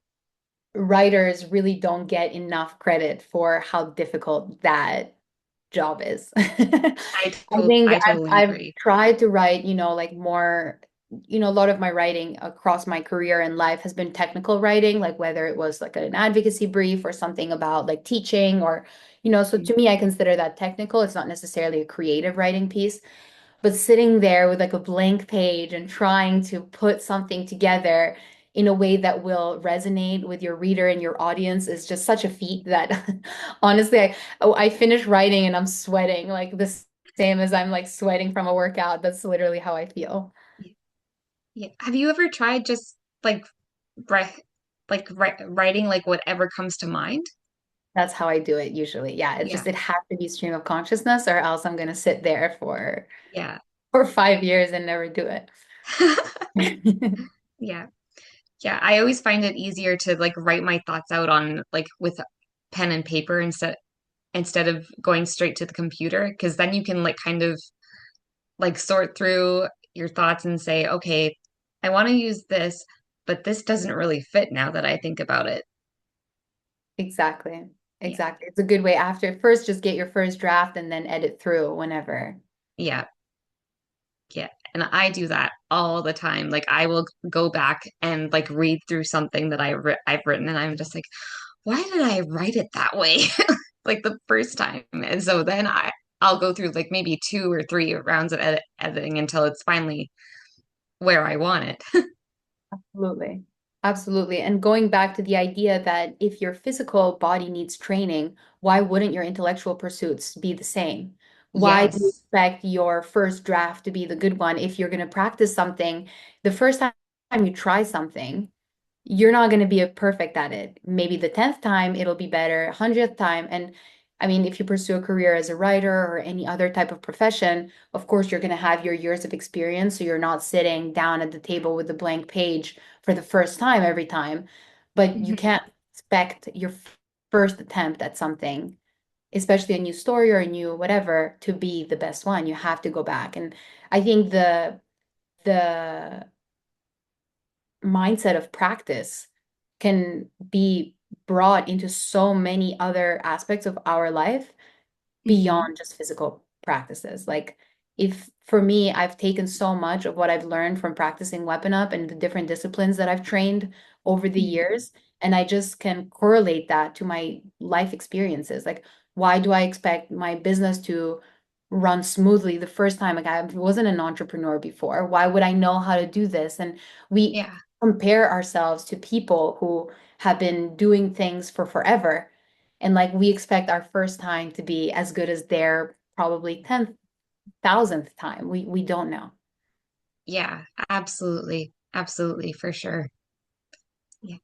writers really don't get enough credit for how difficult that job is. I think I totally I've agree. tried to write, like more, a lot of my writing across my career and life has been technical writing, like whether it was like an advocacy brief or something about like teaching or, so to me, I consider that technical. It's not necessarily a creative writing piece. But sitting there with like a blank page and trying to put something together in a way that will resonate with your reader and your audience is just such a feat that honestly, I finish writing and I'm sweating like the same as I'm like sweating from a workout. That's literally how I feel. Yeah. Have you ever tried just like write writing like whatever comes to mind? That's how I do it usually. Yeah, Yeah. it has to be stream of consciousness or else I'm gonna sit there Yeah. for 5 years and never do it. Yeah. Yeah. I always find it easier to like write my thoughts out on like with pen and paper instead of going straight to the computer, because then you can like kind of like sort through your thoughts and say, okay, I want to use this, but this doesn't really fit now that I think about it. Exactly. Yeah. Exactly. It's a good way after first just get your first draft and then edit through whenever. Yeah. Yeah. And I do that all the time. Like I will go back and like read through something that I've written, and I'm just like, why did I write it that way? Like the first time. And so then I'll go through like maybe two or three rounds of editing until it's finally where I want it. Absolutely. Absolutely. And going back to the idea that if your physical body needs training, why wouldn't your intellectual pursuits be the same? Why do you Yes. expect your first draft to be the good one if you're going to practice something the first time you try something? You're not going to be a perfect at it. Maybe the 10th time it'll be better, 100th time. And I mean, if you pursue a career as a writer or any other type of profession, of course, you're going to have your years of experience. So you're not sitting down at the table with a blank page for the first time every time. But you Mhm. can't expect your first attempt at something, especially a new story or a new whatever, to be the best one. You have to go back. And I think the mindset of practice can be brought into so many other aspects of our life Mhm. beyond just physical practices. Like if for me, I've taken so much of what I've learned from practicing WeaponUp and the different disciplines that I've trained over the Mhm. years, and I just can correlate that to my life experiences. Like, why do I expect my business to run smoothly the first time? Like I wasn't an entrepreneur before. Why would I know how to do this? And we Yeah. compare ourselves to people who have been doing things for forever. And like we expect our first time to be as good as their probably 10,000th time. We don't know. Yeah. Absolutely. Absolutely, for sure. Yeah.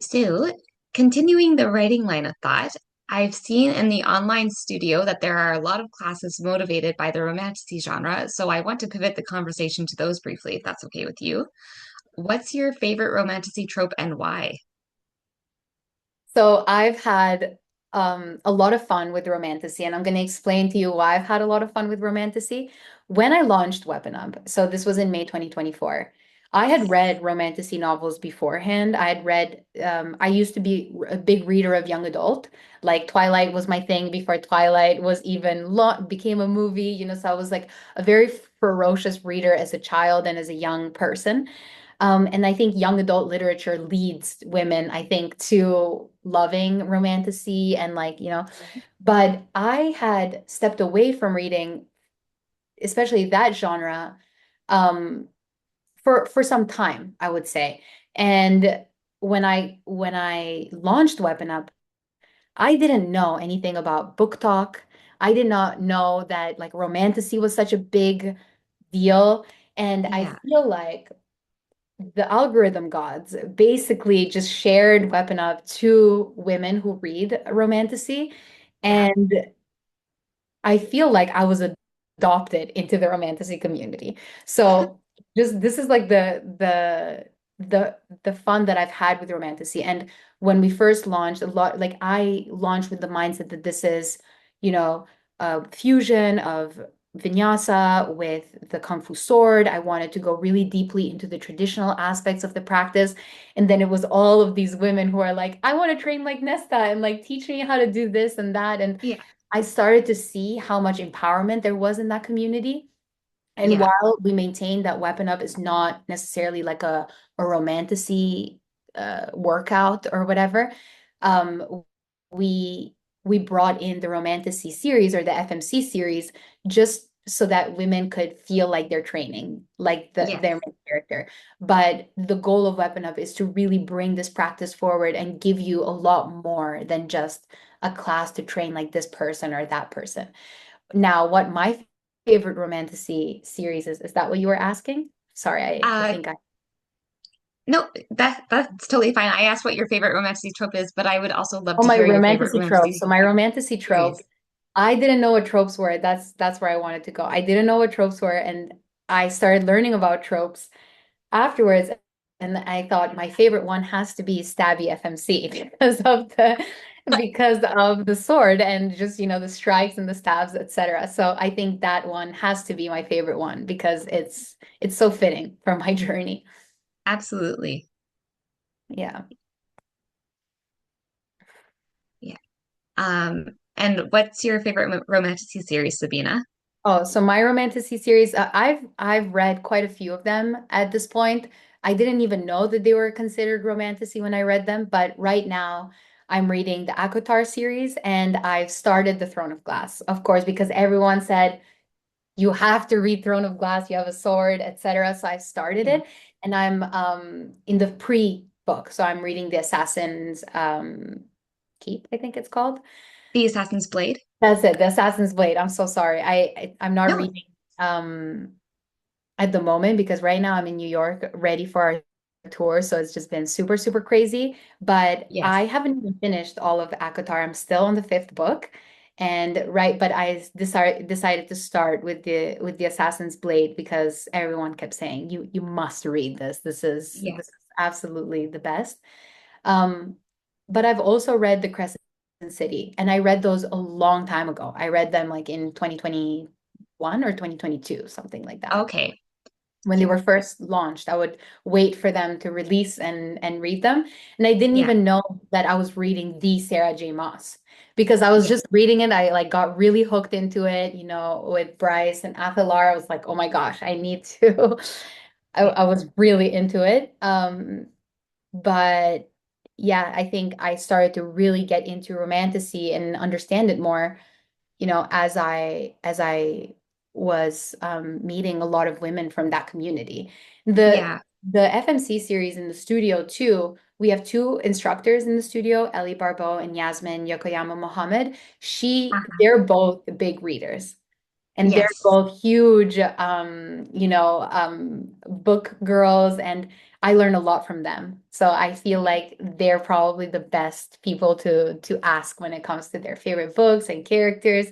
So, continuing the writing line of thought, I've seen in the online studio that there are a lot of classes motivated by the romantasy genre, so I want to pivot the conversation to those briefly, if that's okay with you. What's your favorite romantasy trope and why? So I've had a lot of fun with romantasy, and I'm going to explain to you why I've had a lot of fun with romantasy. When I launched Weapon Up, so this was in May 2024, I had read romantasy novels beforehand. I had read, I used to be a big reader of young adult. Like Twilight was my thing before Twilight was even became a movie, so I was like a very ferocious reader as a child and as a young person. And I think young adult literature leads women, I think, to loving romantasy and but I had stepped away from reading, especially that genre, um, for some time, I would say. And when I launched Weapon Up, I didn't know anything about book talk. I did not know that like romantasy was such a big deal. And I Yeah, feel like the algorithm gods basically just shared Weapon Up to women who read romantasy. yeah, And I feel like I was adopted into the romantasy community. So just this is like the fun that I've had with romantasy. And when we first launched, a lot like I launched with the mindset that this is, you know, a fusion of vinyasa with the Kung Fu sword. I wanted to go really deeply into the traditional aspects of the practice. And then it was all of these women who are like, I want to train like Nesta and like teach me how to do this and that. And yeah, I started to see how much empowerment there was in that community. And yeah, while we maintain that Weapon Up is not necessarily like a romantasy workout or whatever, um, we we brought in the romantasy series or the FMC series just so that women could feel like they're training, like their yes, main character. But the goal of Weapon Up is to really bring this practice forward and give you a lot more than just a class to train like this person or that person. Now, what my favorite romantasy series is that what you were asking? Sorry, I uh, think I. no, that's totally fine. I asked what your favorite romantic trope is, but I would also love Oh, to my hear your favorite romantasy romantic trope. So my romantasy trope, series. I didn't know what tropes were. That's where I wanted to go. I didn't know what tropes were, and I started learning about tropes afterwards. And I thought my favorite one has to be Stabby FMC because of the sword and just the strikes and the stabs, etc. So I think that one has to be my favorite one because it's so fitting for my journey. Absolutely. Yeah. Yeah. And what's your favorite romantic series, Sabina? Oh, so my romantasy series, I've read quite a few of them at this point. I didn't even know that they were considered romantasy when I read them, but right now I'm reading the Akotar series and I've started the Throne of Glass, of course, because everyone said you have to read Throne of Glass, you have a sword, etc. So I've started Yeah. it and I'm in the pre-book. So I'm reading the Assassin's Keep, I think it's called. The Assassin's Blade? That's it, the Assassin's Blade. I'm so sorry. I'm not No. reading um at the moment because right now I'm in New York ready for our tour. So it's just been super, super crazy. But Yes. I haven't even finished all of Akatar. I'm still on the fifth book. But I decided to start with the Assassin's Blade because everyone kept saying you must read this. Yeah. This is absolutely the best. Um, but I've also read The Crescent City, and I read those a long time ago. I read them like in 2021 or 2022, something like that. Okay. When they Yeah. were first launched, I would wait for them to release and read them. And I didn't Yeah. even know that I was reading the Sarah J. Maas because I was Yeah. just reading it. I like got really hooked into it, with Bryce and Athalar. I was like, oh my gosh, I need to. Yeah. I was really into it. But yeah, I think I started to really get into romantasy and understand it more, as I was meeting a lot of women from that community. The Yeah. the FMC series in the studio too, we have two instructors in the studio, Ellie Barbeau and Yasmin Yokoyama Mohammed. They're both big readers. And they're Yes. both huge, book girls, and I learn a lot from them. So I feel like they're probably the best people to ask when it comes to their favorite books and characters,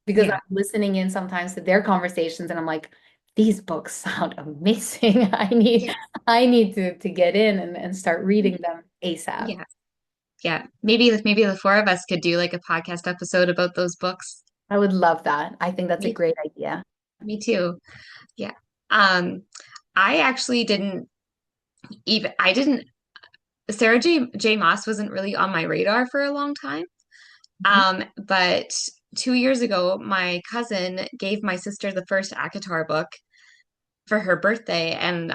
because I'm Yeah. listening in sometimes to their conversations, and I'm like, these books sound amazing. Yeah. I need to get in and start reading them ASAP. Yeah. Yeah. Maybe the four of us could do like a podcast episode about those books. I would love that. I think that's a Me, great idea. me too. Yeah. Um, I actually didn't. even I didn't Sarah J Maas wasn't really on my radar for a long time. Mhm. But 2 years ago, my cousin gave my sister the first ACOTAR book for her birthday, and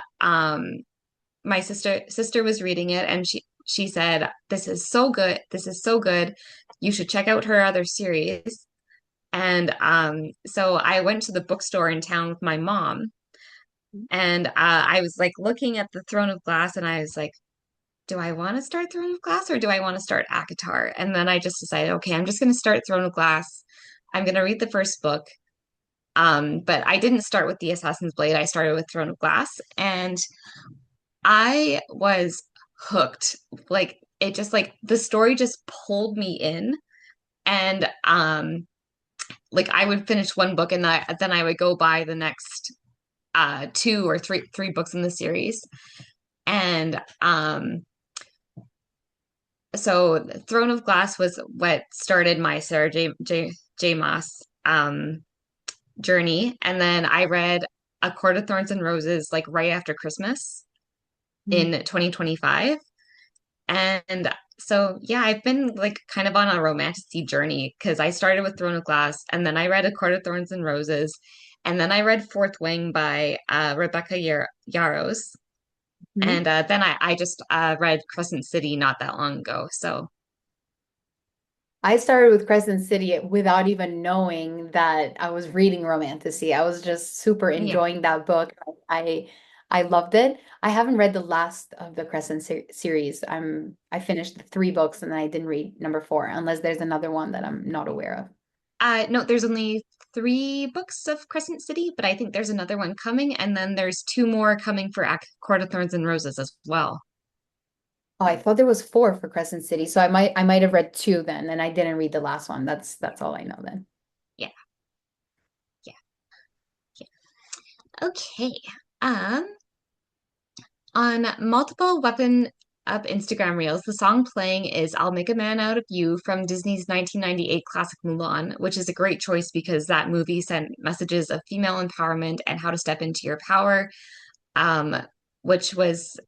my sister was reading it, and she said, "This is so good. This is so good. You should check out her other series." And so I went to the bookstore in town with my mom, and I was like looking at the Throne of Glass, and I was like, do I want to start Throne of Glass or do I want to start ACOTAR? And then I just decided, okay, I'm just going to start Throne of Glass. I'm going to read the first book. But I didn't start with the Assassin's Blade. I started with Throne of Glass, and I was hooked. Like it just like the story just pulled me in, and like I would finish one book, and then I would go buy the next two or three books in the series. And so Throne of Glass was what started my Sarah J Maas journey, and then I read A Court of Thorns and Roses like right after Christmas Mhm. in 2025. And so yeah, I've been like kind of on a romantasy journey because I started with Throne of Glass, and then I read A Court of Thorns and Roses, and then I read Fourth Wing by Rebecca Yarros. Mhm. And then I just read Crescent City not that long ago. So I started with Crescent City without even knowing that I was reading romantasy. I was just super yeah. enjoying that book. I I loved it. I haven't read the last of the Crescent series. I finished the three books and then I didn't read number four, unless there's another one that I'm not aware of. No, there's only three books of Crescent City, but I think there's another one coming, and then there's two more coming for Court of Thorns and Roses as well. Oh, I thought there was four for Crescent City, so I might have read two then, and I didn't read the last one. That's all I know then. Yeah, yeah, yeah. Okay. Um, on multiple Weapon Up Instagram reels, the song playing is I'll Make a Man Out of You from Disney's 1998 classic Mulan, which is a great choice because that movie sent messages of female empowerment and how to step into your power, um, which was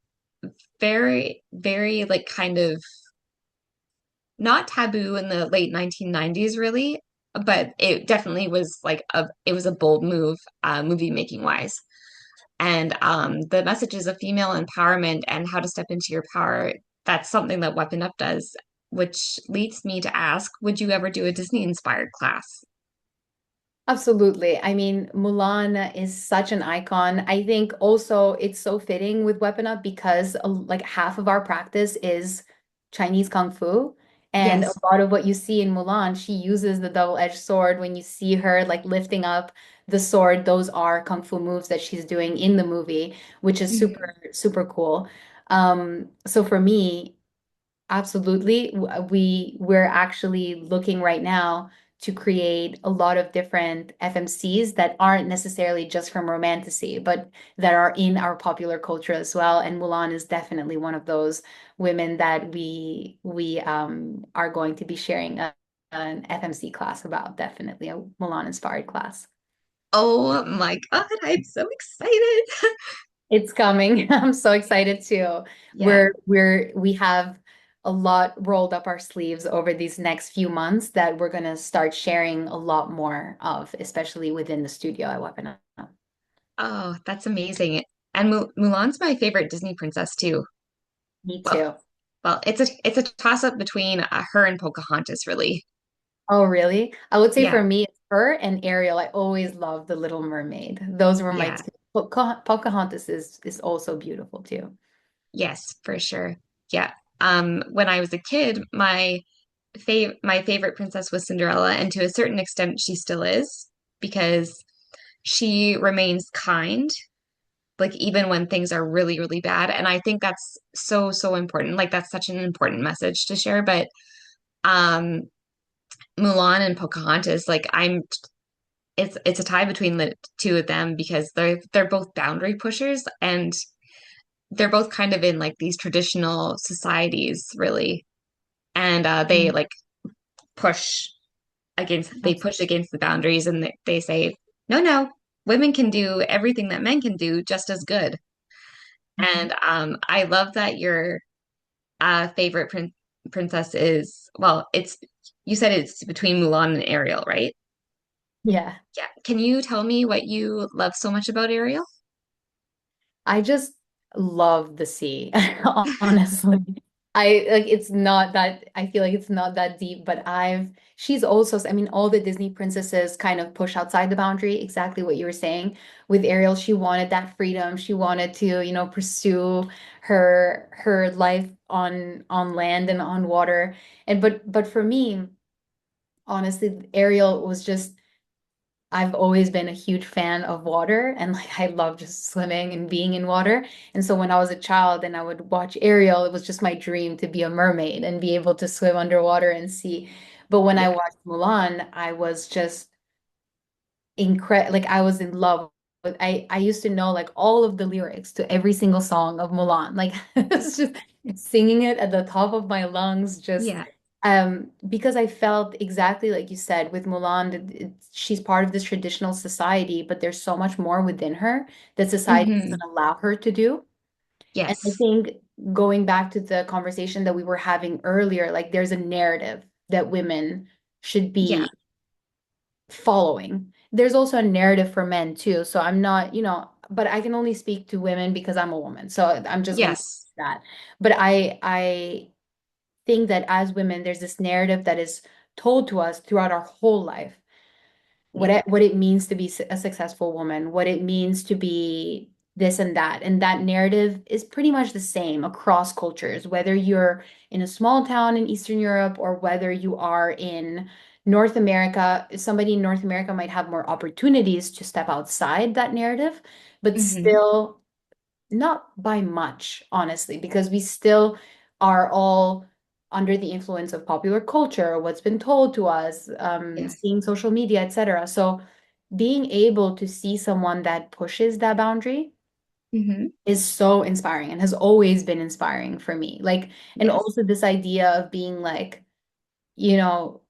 very, very like kind of not taboo in the late 1990s, really, but it definitely was like it was a bold move, movie making wise. And the messages of female empowerment and how to step into your power, that's something that Weapon Up does, which leads me to ask, would you ever do a Disney inspired class? Absolutely. I mean, Mulan is such an icon. I think also it's so fitting with Weapon Up because like half of our practice is Chinese Kung Fu. And a Yes. lot of what you see in Mulan, she uses the double-edged sword. When you see her like lifting up the sword, those are Kung Fu moves that she's doing in the movie, which is super, Mhm. super cool. So for me, absolutely. We're actually looking right now to create a lot of different FMCs that aren't necessarily just from romantasy, but that are in our popular culture as well. And Mulan is definitely one of those women that we are going to be sharing an FMC class about, definitely a Mulan inspired class. Oh my God, I'm so excited. It's coming. I'm so excited too. Yeah. We have a lot rolled up our sleeves over these next few months that we're gonna start sharing a lot more of, especially within the studio at WeaponUp. Oh, that's amazing. And Mulan's my favorite Disney princess too. Me Well, too. well, it's a toss up between her and Pocahontas, really. Oh, really? I would say Yeah, for me, it's her and Ariel. I always loved The Little Mermaid. Those were my yeah, two. Pocahontas is also beautiful too. yes, for sure. Yeah. When I was a kid, my favorite princess was Cinderella, and to a certain extent, she still is because she remains kind, like even when things are really, really bad. And I think that's so, so important. Like that's such an important message to share. But um, Mulan and Pocahontas, like it's a tie between the two of them because they're both boundary pushers, and they're both kind of in like these traditional societies, really. And they Mm, like push they push against the boundaries, and they say, no, no, women can do everything that men can do just as good. Mhm. And I love that your favorite princess is, well, it's you said it's between Mulan and Ariel, right? Yeah. Yeah. Can you tell me what you love so much about Ariel? I just love the sea, honestly. I like it's not that I feel like it's not that deep, but she's also, I mean, all the Disney princesses kind of push outside the boundary, exactly what you were saying. With Ariel, she wanted that freedom. She wanted to, pursue her life on land and on water. And but for me, honestly, Ariel was just I've always been a huge fan of water and like I love just swimming and being in water. And so when I was a child and I would watch Ariel, it was just my dream to be a mermaid and be able to swim underwater and see. But when I Yeah. watched Mulan, I was just incredible. Like I was in love with I used to know like all of the lyrics to every single song of Mulan. Like it's just singing it at the top of my lungs just Yeah. because I felt exactly like you said with Mulan that she's part of this traditional society, but there's so much more within her that society Hmm. doesn't allow her to do. And I Yes. think going back to the conversation that we were having earlier, like there's a narrative that women should Yeah. be following. There's also a narrative for men too. So I'm not, but I can only speak to women because I'm a woman. So I'm just going to Yes. that. But I think that as women, there's this narrative that is told to us throughout our whole life what it means to be a successful woman, what it means to be this and that. And that narrative is pretty much the same across cultures, whether you're in a small town in Eastern Europe or whether you are in North America. Somebody in North America might have more opportunities to step outside that narrative, but Hmm. still not by much, honestly, because we still are all under the influence of popular culture, what's been told to us, Yeah. seeing social media, etc. So being able to see someone that pushes that boundary Hmm. is so inspiring and has always been inspiring for me. Like, and Yes. also this idea of being like, you know,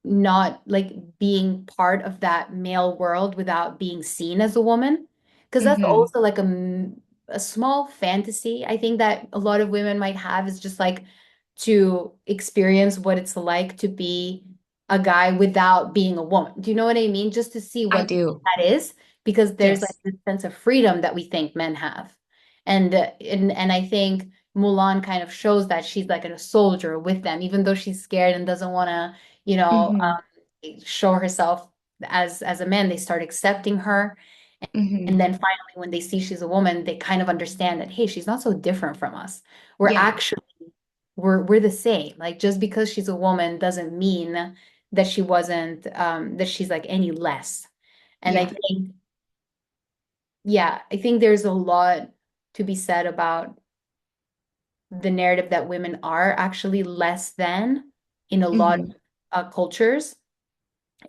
not like being part of that male world without being seen as a woman. Because that's Hmm. also like a small fantasy I think that a lot of women might have is just like to experience what it's like to be a guy without being a woman. Do you know what I mean? Just to see I what do. that is, because there's like Yes. this sense of freedom that we think men have. And I think Mulan kind of shows that she's like a soldier with them, even though she's scared and doesn't want to Hmm. show herself as a man. They start accepting her. And Hmm. then finally, when they see she's a woman, they kind of understand that, hey, she's not so different from us. We're Yeah. actually we're the same. Like just because she's a woman doesn't mean that she wasn't that she's like any less. And I Yeah. think, yeah, I think there's a lot to be said about the narrative that women are actually less than in a lot Hmm. of cultures.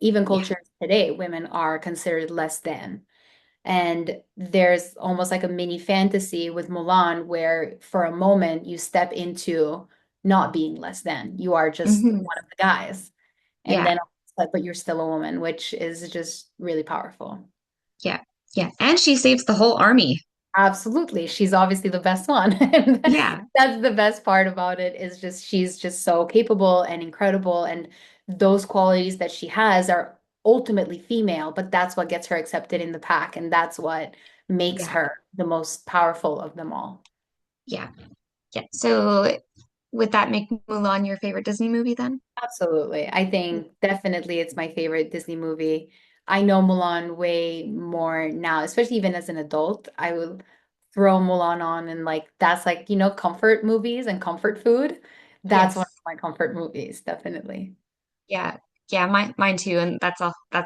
Even Yeah. cultures today, women are considered less than. And there's almost like a mini fantasy with Mulan where for a moment you step into not being less than. You are just Hmm. one of the guys. And Yeah. then, but you're still a woman, which is just really powerful. Yeah. Yeah. And she saves the whole army. Absolutely. She's obviously the best one. And Yeah. that's the best part about it is just she's just so capable and incredible. And those qualities that she has are ultimately female, but that's what gets her accepted in the pack. And that's what makes Yeah. her the most powerful of them all. Yeah. Yeah. So would that make Mulan your favorite Disney movie then? Absolutely. I think definitely it's my favorite Disney movie. I know Mulan way more now, especially even as an adult. I will throw Mulan on and like that's like, comfort movies and comfort food. That's one of Yes. my comfort movies, definitely. Yeah. Yeah, mine too. And that's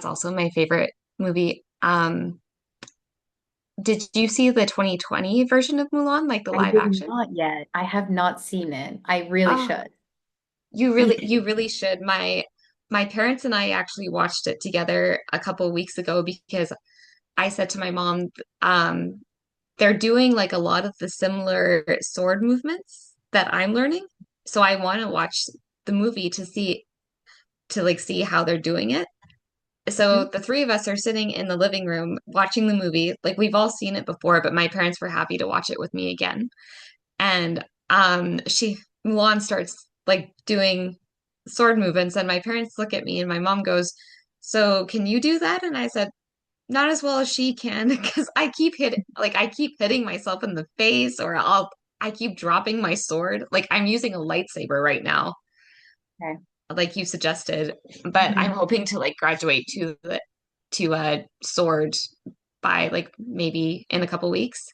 also my favorite movie. Did you see the 2020 version of Mulan, like the I live did action? not yet. I have not seen it. I really Oh, should. you really should. My parents and I actually watched it together a couple of weeks ago because I said to my mom, um, they're doing like a lot of the similar sword movements that I'm learning. So I want to watch the movie to see how they're doing it. So the three of us are sitting in the living room watching the movie. Like we've all seen it before, but my parents were happy to watch it with me again. And she Mulan starts like doing sword movements, and my parents look at me, and my mom goes, "So can you do that?" And I said, "Not as well as she can, because I keep hitting myself in the face, or I keep dropping my sword. Like I'm using a lightsaber right now, Okay. like you suggested, but I'm Mhm. hoping to like graduate to a sword by like maybe in a couple weeks."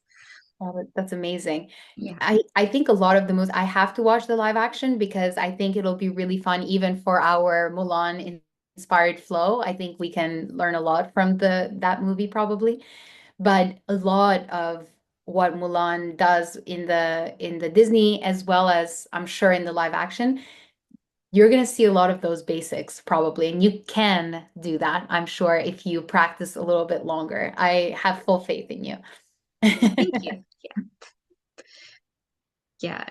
Oh, that's amazing. Yeah. I think a lot of the movies I have to watch the live action because I think it'll be really fun even for our Mulan inspired flow. I think we can learn a lot from the that movie probably. But a lot of what Mulan does in the Disney as well as I'm sure in the live action, you're gonna see a lot of those basics probably. And you can do that, I'm sure, if you practice a little bit longer. I have full faith in you. Oh, thank you. Yeah.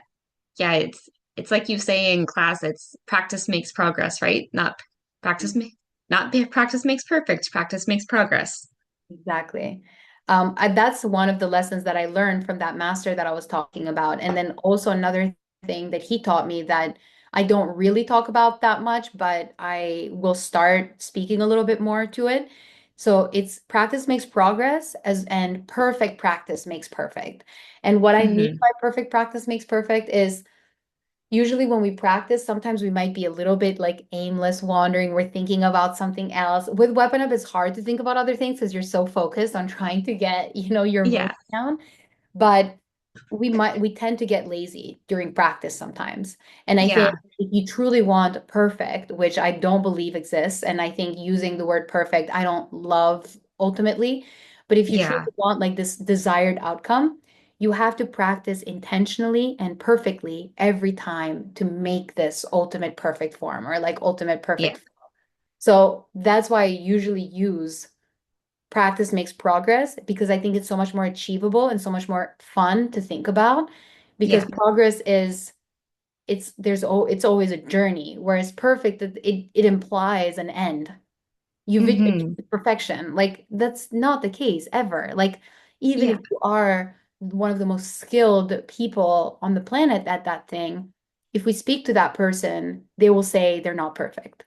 Yeah, it's like you say in class, it's practice makes progress, right? Not practice makes perfect, practice makes progress. Exactly. That's one of the lessons that I learned from that master that I was talking about. And then also another thing that he taught me that I don't really talk about that much, but I will start speaking a little bit more to it. So it's practice makes progress as and perfect practice makes perfect. And what I mean Hmm. by perfect practice makes perfect is usually when we practice, sometimes we might be a little bit like aimless wandering. We're thinking about something else. With Weapon Up, it's hard to think about other things because you're so focused on trying to get, your move Yeah. down. But we tend to get lazy during practice sometimes. And I think Yeah. if you truly want perfect, which I don't believe exists, and I think using the word perfect, I don't love ultimately, but if you truly Yeah. want like this desired outcome, you have to practice intentionally and perfectly every time to make this ultimate perfect form or like ultimate Yeah. perfect. So that's why I usually use practice makes progress because I think it's so much more achievable and so much more fun to think about because Yeah. progress is it's always a journey, whereas perfect it implies an end. You've Hmm. achieved perfection. Like that's not the case ever. Like even Yeah. if you are one of the most skilled people on the planet at that thing, if we speak to that person, they will say they're not perfect.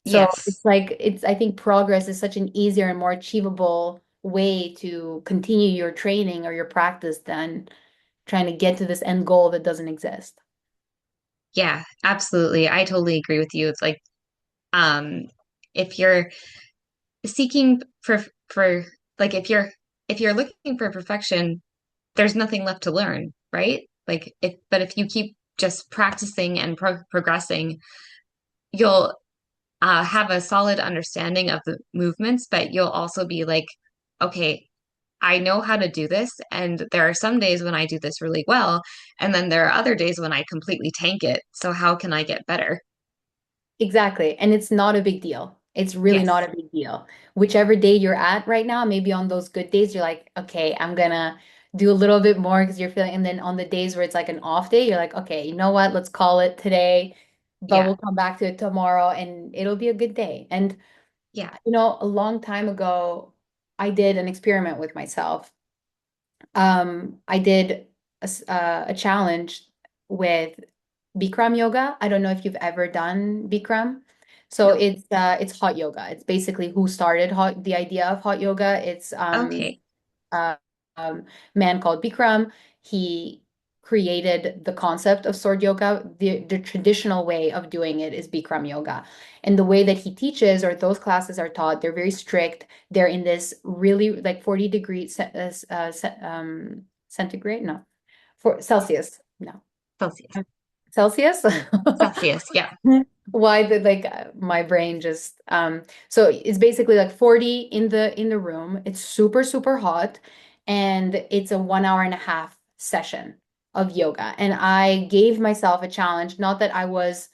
So Yes. it's like I think progress is such an easier and more achievable way to continue your training or your practice than trying to get to this end goal that doesn't exist. Yeah, absolutely. I totally agree with you. It's like um if you're seeking for like if you're looking for perfection, there's nothing left to learn, right? Like if you keep just practicing and progressing, you'll have a solid understanding of the movements, but you'll also be like, okay, I know how to do this. And there are some days when I do this really well. And then there are other days when I completely tank it. So how can I get better? Exactly. And it's not a big deal. It's really not Yes. a big deal. Whichever day you're at right now, maybe on those good days, you're like, okay, I'm gonna do a little bit more because you're feeling, and then on the days where it's like an off day, you're like, okay, you know what? Let's call it today, but Yeah. we'll come back to it tomorrow and it'll be a good day. And, Yeah. a long time ago, I did an experiment with myself. I did a challenge with Bikram yoga. I don't know if you've ever done Bikram. So No. it's hot yoga. It's basically who started the idea of hot yoga. It's Okay. a man called Bikram. He created the concept of sword yoga. The traditional way of doing it is Bikram yoga. And the way that he teaches or those classes are taught, they're very strict. They're in this really like 40 degrees centigrade, no, for Celsius, no, Celsius. Celsius. Celsius. Yeah. Why did like my brain just so it's basically like 40 in the room. It's super super hot and it's a 1 hour and a half session of yoga. And I gave myself a challenge, not that I was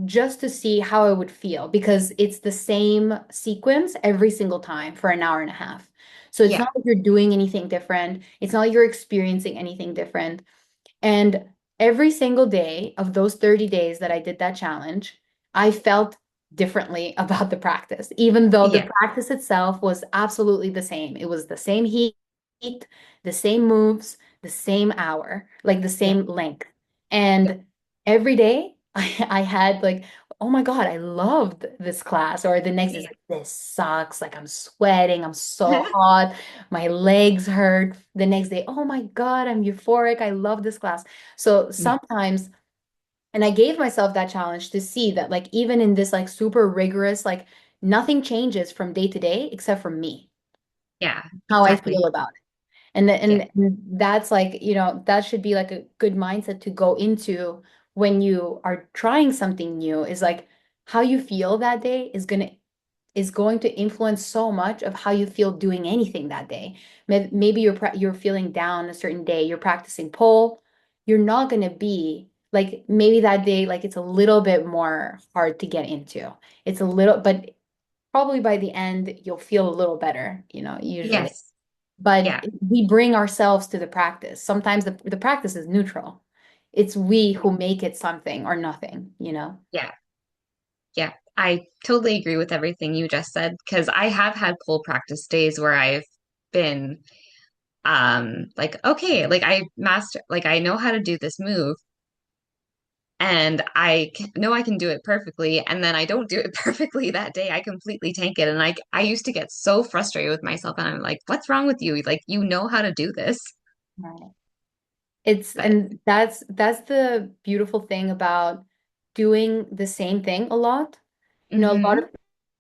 just to see how I would feel because it's the same sequence every single time for an hour and a half. So it's Yeah. not like you're doing anything different. It's not like you're experiencing anything different. And every single day of those 30 days that I did that challenge, I felt differently about the practice, even though the Yeah. practice itself was absolutely the same. It was the same heat, the same moves, the same hour, like the Yeah. same length. Yeah. And every day I had like, oh my God, I loved this class. Or the next day is Yeah. like, this sucks. Like I'm sweating. I'm so hot. My legs hurt. The next day, oh my God, I'm euphoric. I love this class. So Yeah. sometimes, and I gave myself that challenge to see that like even in this like super rigorous, like nothing changes from day to day except for me, Yeah. how I Exactly. feel about it. And Yeah. that's like, that should be like a good mindset to go into when you are trying something new, is like how you feel that day is going to influence so much of how you feel doing anything that day. Maybe you're feeling down a certain day, you're practicing pole, you're not going to be like, maybe that day like it's a little bit more hard to get into. It's a little, but probably by the end you'll feel a little better, usually. Yes. But Yeah. we bring ourselves to the practice. Sometimes the practice is neutral. It's we who make it something or nothing. Yeah. Yeah. I totally agree with everything you just said because I have had pole practice days where I've been like okay, like I know how to do this move and know I can do it perfectly and then I don't do it perfectly that day. I completely tank it and I used to get so frustrated with myself and I'm like, what's wrong with you? Like you know how to do this. Right. It's But and that's the beautiful thing about doing the same thing a lot. A lot hmm of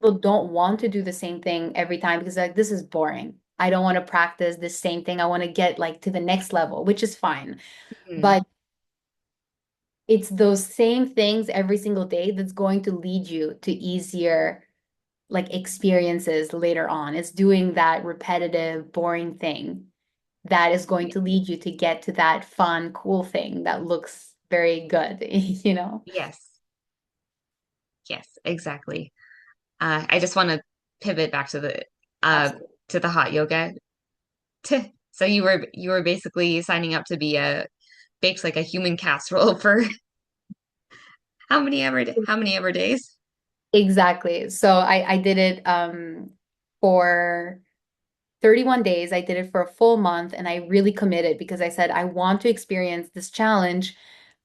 people don't want to do the same thing every time because like this is boring. I don't want to practice the same thing. I want to get like to the next level, which is fine. hmm But it's those same things every single day that's going to lead you to easier like experiences later on. It's doing that repetitive, boring thing that is going to lead you to get to that fun, cool thing that looks very good, you know? yes. Yes, exactly. I just want to pivot back uh Absolutely. to the hot yoga. So you were basically signing up to be a baked like a human casserole for how many ever days? Exactly. So I did it for 31 days. I did it for a full month and I really committed because I said I want to experience this challenge.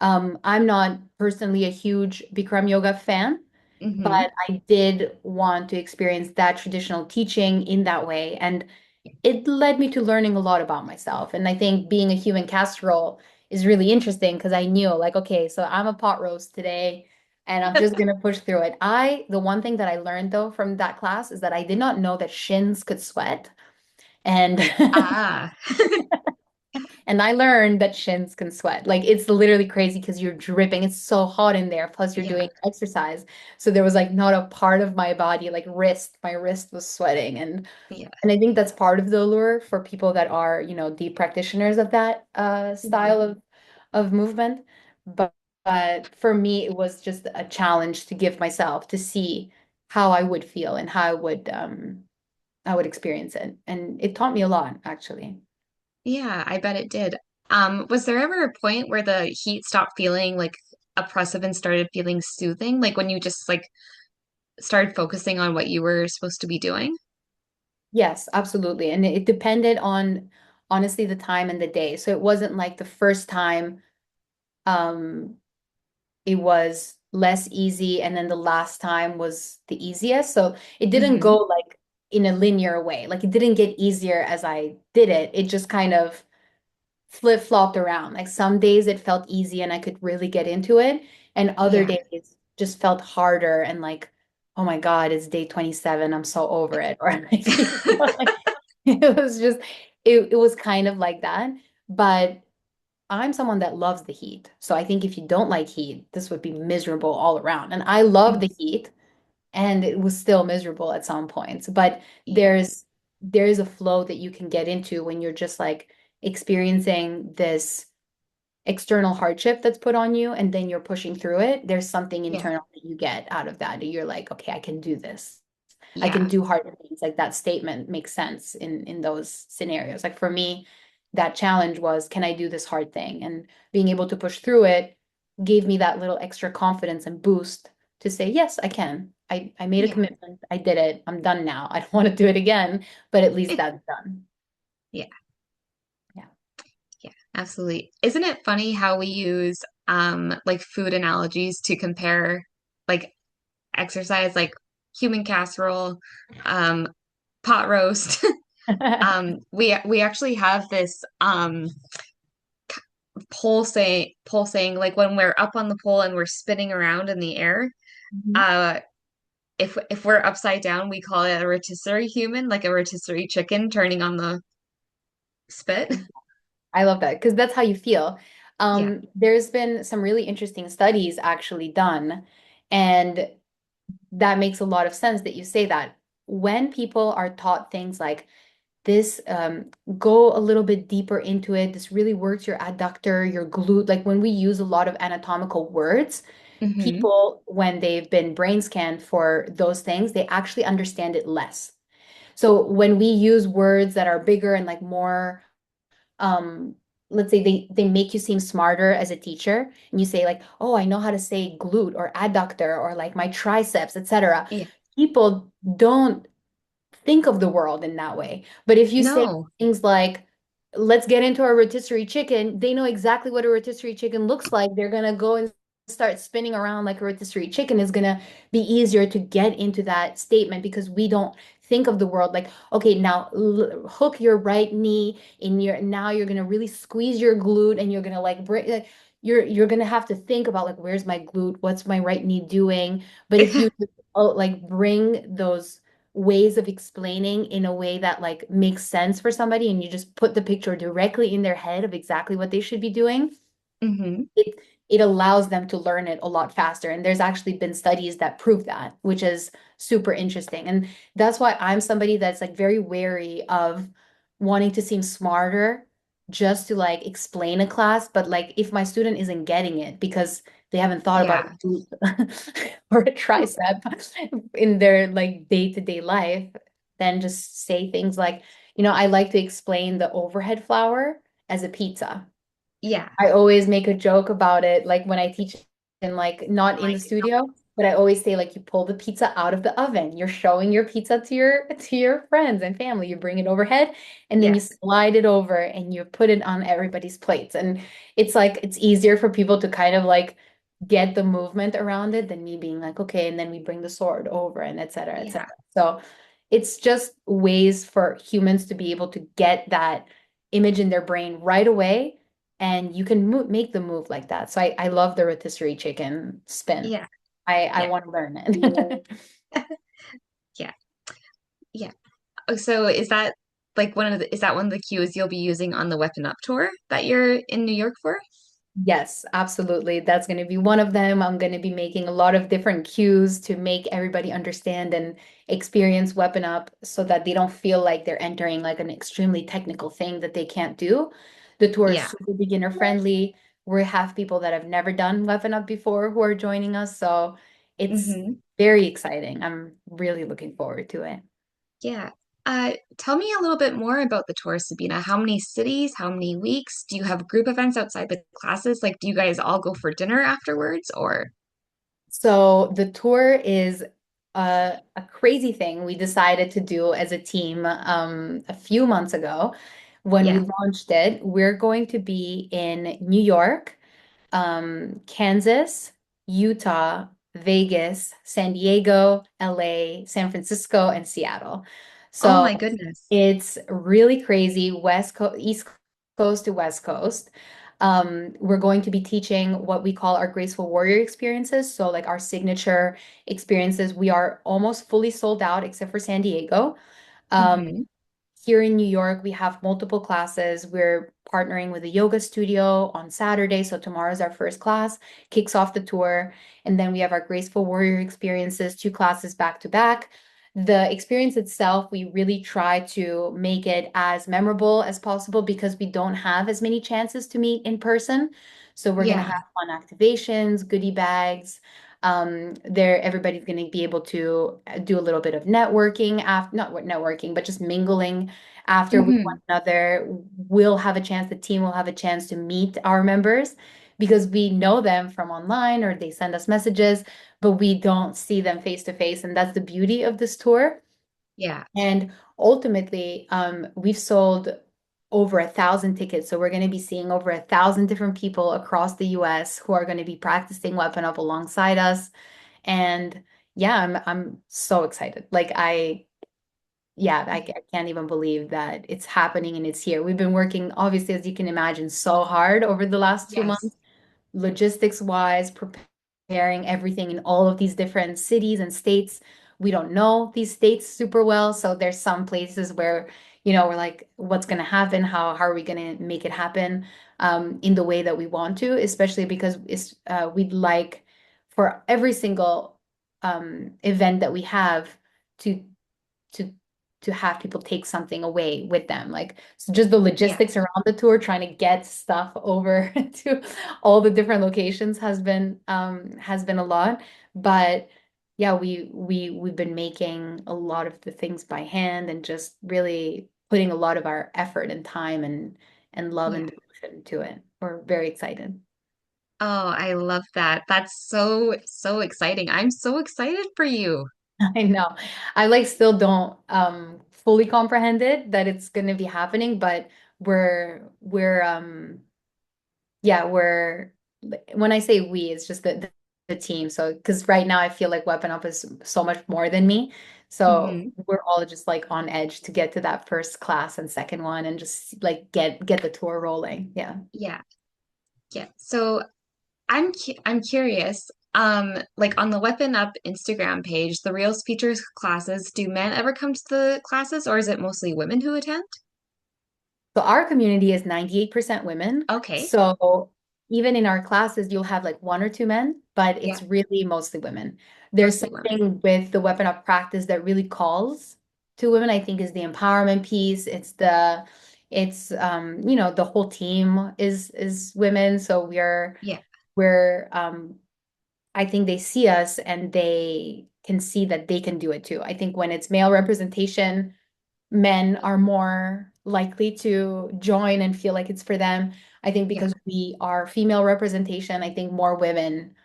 I'm not personally a huge Bikram yoga fan, hmm but I did want to experience that traditional teaching in that way. And it led me to learning a lot about myself. And I think being a human casserole is really interesting because I knew, like, okay, so I'm a pot roast today and I'm just gonna push through it. The one thing that I learned though from that class is that I did not know that shins could sweat. And Ah, and I learned that shins can sweat. Like it's literally crazy because you're dripping. It's so hot in there. Plus you're yeah, doing exercise. So there was like not a part of my body, like my wrist was sweating. yeah. And I think that's part of the allure for people that are, deep practitioners of that Mhm. style of movement. But for me, it was just a challenge to give myself to see how I would feel and how I would experience it. And it taught me a lot, actually. Yeah, I bet it did. Was there ever a point where the heat stopped feeling like oppressive and started feeling soothing? Like when you just like started focusing on what you were supposed to be doing? Yes, absolutely. And it depended on honestly the time and the day. So it wasn't like the first time um it was less easy and then the last time was the easiest. So it didn't hmm go like in a linear way. Like it didn't get easier as I did it. It just kind of flip-flopped around. Like some days it felt easy and I could really get into it, and other Yeah. days just felt harder and like, oh my God, it's day 27. I'm so over it. Or like, like it was just it was kind of like that. But I'm someone that loves the heat. So I think if you don't like heat, this would be miserable all around. And I love the heat and it was still miserable at some points. But Yeah. there's a flow that you can get into when you're just like experiencing this external hardship that's put on you and then you're pushing through it. There's something Yeah. internal that you get out of that. You're like, okay, I can do this. I can Yeah. do harder things. Like that statement makes sense in those scenarios. Like for me, that challenge was, can I do this hard thing? And being able to push through it gave me that little extra confidence and boost to say, yes, I can. I made a Yeah. commitment. I did it. I'm done now. I don't want to do it again, but at least that's done. Yeah. Yeah. Yeah. Absolutely. Isn't it funny how we use like food analogies to compare like exercise, like human casserole, um, pot roast. We actually have this pole saying like when we're up on the pole and we're spinning around in the air, Mhm. uh if we're upside down, we call it a rotisserie human, like a rotisserie chicken turning on the spit. I love that because that's how you feel. Yeah. There's been some really interesting studies actually done, and that makes a lot of sense that you say that. When people are taught things like this, go a little bit deeper into it, this really works your adductor, your glute. Like when we use a lot of anatomical words, Hmm. people, when they've been brain scanned for those things, they actually understand it less. So when we use words that are bigger and like more um let's say they make you seem smarter as a teacher and you say like, oh, I know how to say glute or adductor or like my triceps, etc. Yeah. People don't think of the world in that way. But if you say No. things like, let's get into a rotisserie chicken, they know exactly what a rotisserie chicken looks like. They're going to go and start spinning around like a rotisserie chicken. Is going to be easier to get into that statement because we don't think of the world like, okay, now hook your right knee in your, now you're going to really squeeze your glute and you're going to like bring, like, you're going to have to think about like, where's my glute? What's my right knee doing? But if you like bring those ways of explaining in a way that like makes sense for somebody and you just put the picture directly in their head of exactly what they should be doing, Hmm. it it allows them to learn it a lot faster. And there's actually been studies that prove that, which is super interesting. And that's why I'm somebody that's like very wary of wanting to seem smarter just to like explain a class. But like if my student isn't getting it because they haven't thought about a Yeah. glute or a tricep in their like day-to-day life, then just say things like, I like to explain the overhead flower as a pizza. Yeah. I always make a joke about it, like when I teach in like not in the studio, but I always say like you pull the pizza out of the oven. You're showing your pizza to your friends and family. You bring it overhead and then Yeah. you slide it over and you put it on everybody's plates. And it's like it's easier for people to kind of like get the movement around it than me being like, okay, and then we bring the sword over and et cetera, et Yeah. cetera. So it's just ways for humans to be able to get that image in their brain right away and you can make the move like that. So I love the rotisserie chicken spin. Yeah. I Yeah. want to learn it. Yeah. Yeah. So is that like is that one of the cues you'll be using on the Weapon Up tour that you're in New York for? Yes, absolutely. That's going to be one of them. I'm going to be making a lot of different cues to make everybody understand and experience Weapon Up so that they don't feel like they're entering like an extremely technical thing that they can't do. The tour is Yeah. super beginner friendly. We have people that have never done Weapon Up before who are joining us. So it's Hmm. very exciting. I'm really looking forward to it. Yeah. Tell me a little bit more about the tour, Sabina. How many cities? How many weeks? Do you have group events outside the classes? Like, do you guys all go for dinner afterwards or? So the tour is a crazy thing we decided to do as a team a few months ago when we Yeah. launched it. We're going to be in New York, Kansas, Utah, Vegas, San Diego, LA, San Francisco, and Seattle. Oh So my goodness. it's really crazy, West Coast, East Coast to West Coast. We're going to be teaching what we call our Graceful Warrior experiences. So, like our signature experiences, we are almost fully sold out except for San Diego. Um, Hmm. Here in New York, we have multiple classes. We're partnering with a yoga studio on Saturday. So tomorrow's our first class, kicks off the tour. And then we have our Graceful Warrior experiences, two classes back to back. The experience itself, we really try to make it as memorable as possible because we don't have as many chances to meet in person. So we're going to Yeah. have fun activations, goodie bags. There, everybody's going to be able to do a little bit of networking after, not what networking, but just mingling after with one Hmm. another. We'll have a chance, the team will have a chance to meet our members because we know them from online or they send us messages, but we don't see them face to face. And that's the beauty of this tour. Yeah. And ultimately, we've sold over 1,000 tickets. So we're going to be seeing over 1,000 different people across the US who are going to be practicing Weapon Up alongside us. And yeah, I'm so excited. I can't even believe that it's happening and it's here. We've been working, obviously, as you can imagine, so hard over the last two Yes. months logistics wise, preparing everything in all of these different cities and states. We don't know these states super well. So there's some places where, we're like, what's going to happen? How are we going to make it happen in the way that we want to, especially because we'd like for every single event that we have to to to have people take something away with them. Like so just the Yeah. logistics around the tour, trying to get stuff over to all the different locations has been a lot. But yeah, we've been making a lot of the things by hand and just really putting a lot of our effort and time and love Yeah. and devotion to it. We're very excited. Oh, I love that. That's so, so exciting. I'm so excited for you. I know. I like still don't fully comprehend it that it's going to be happening, but we're yeah, we're when I say we, it's just the team. So because right now I feel like Weapon Up is so much more than me. So Hmm. we're all just like on edge to get to that first class and second one and just like get the tour rolling. Yeah. Yeah. Yeah. So I'm curious. Like on the Weapon Up Instagram page, the Reels features classes. Do men ever come to the classes, or is it mostly women who attend? So our community is 98% women. Okay. So even in our classes, you'll have like one or two men, but Yeah. it's really mostly women. There's Mostly women. something with the Weapon Up practice that really calls to women, I think, is the empowerment piece. It's the whole team is women. So Yeah. we're I think they see us and they can see that they can do it too. I think when it's male representation, men are more likely to join and feel like it's for them. I think Yeah. because we are female representation, I think more women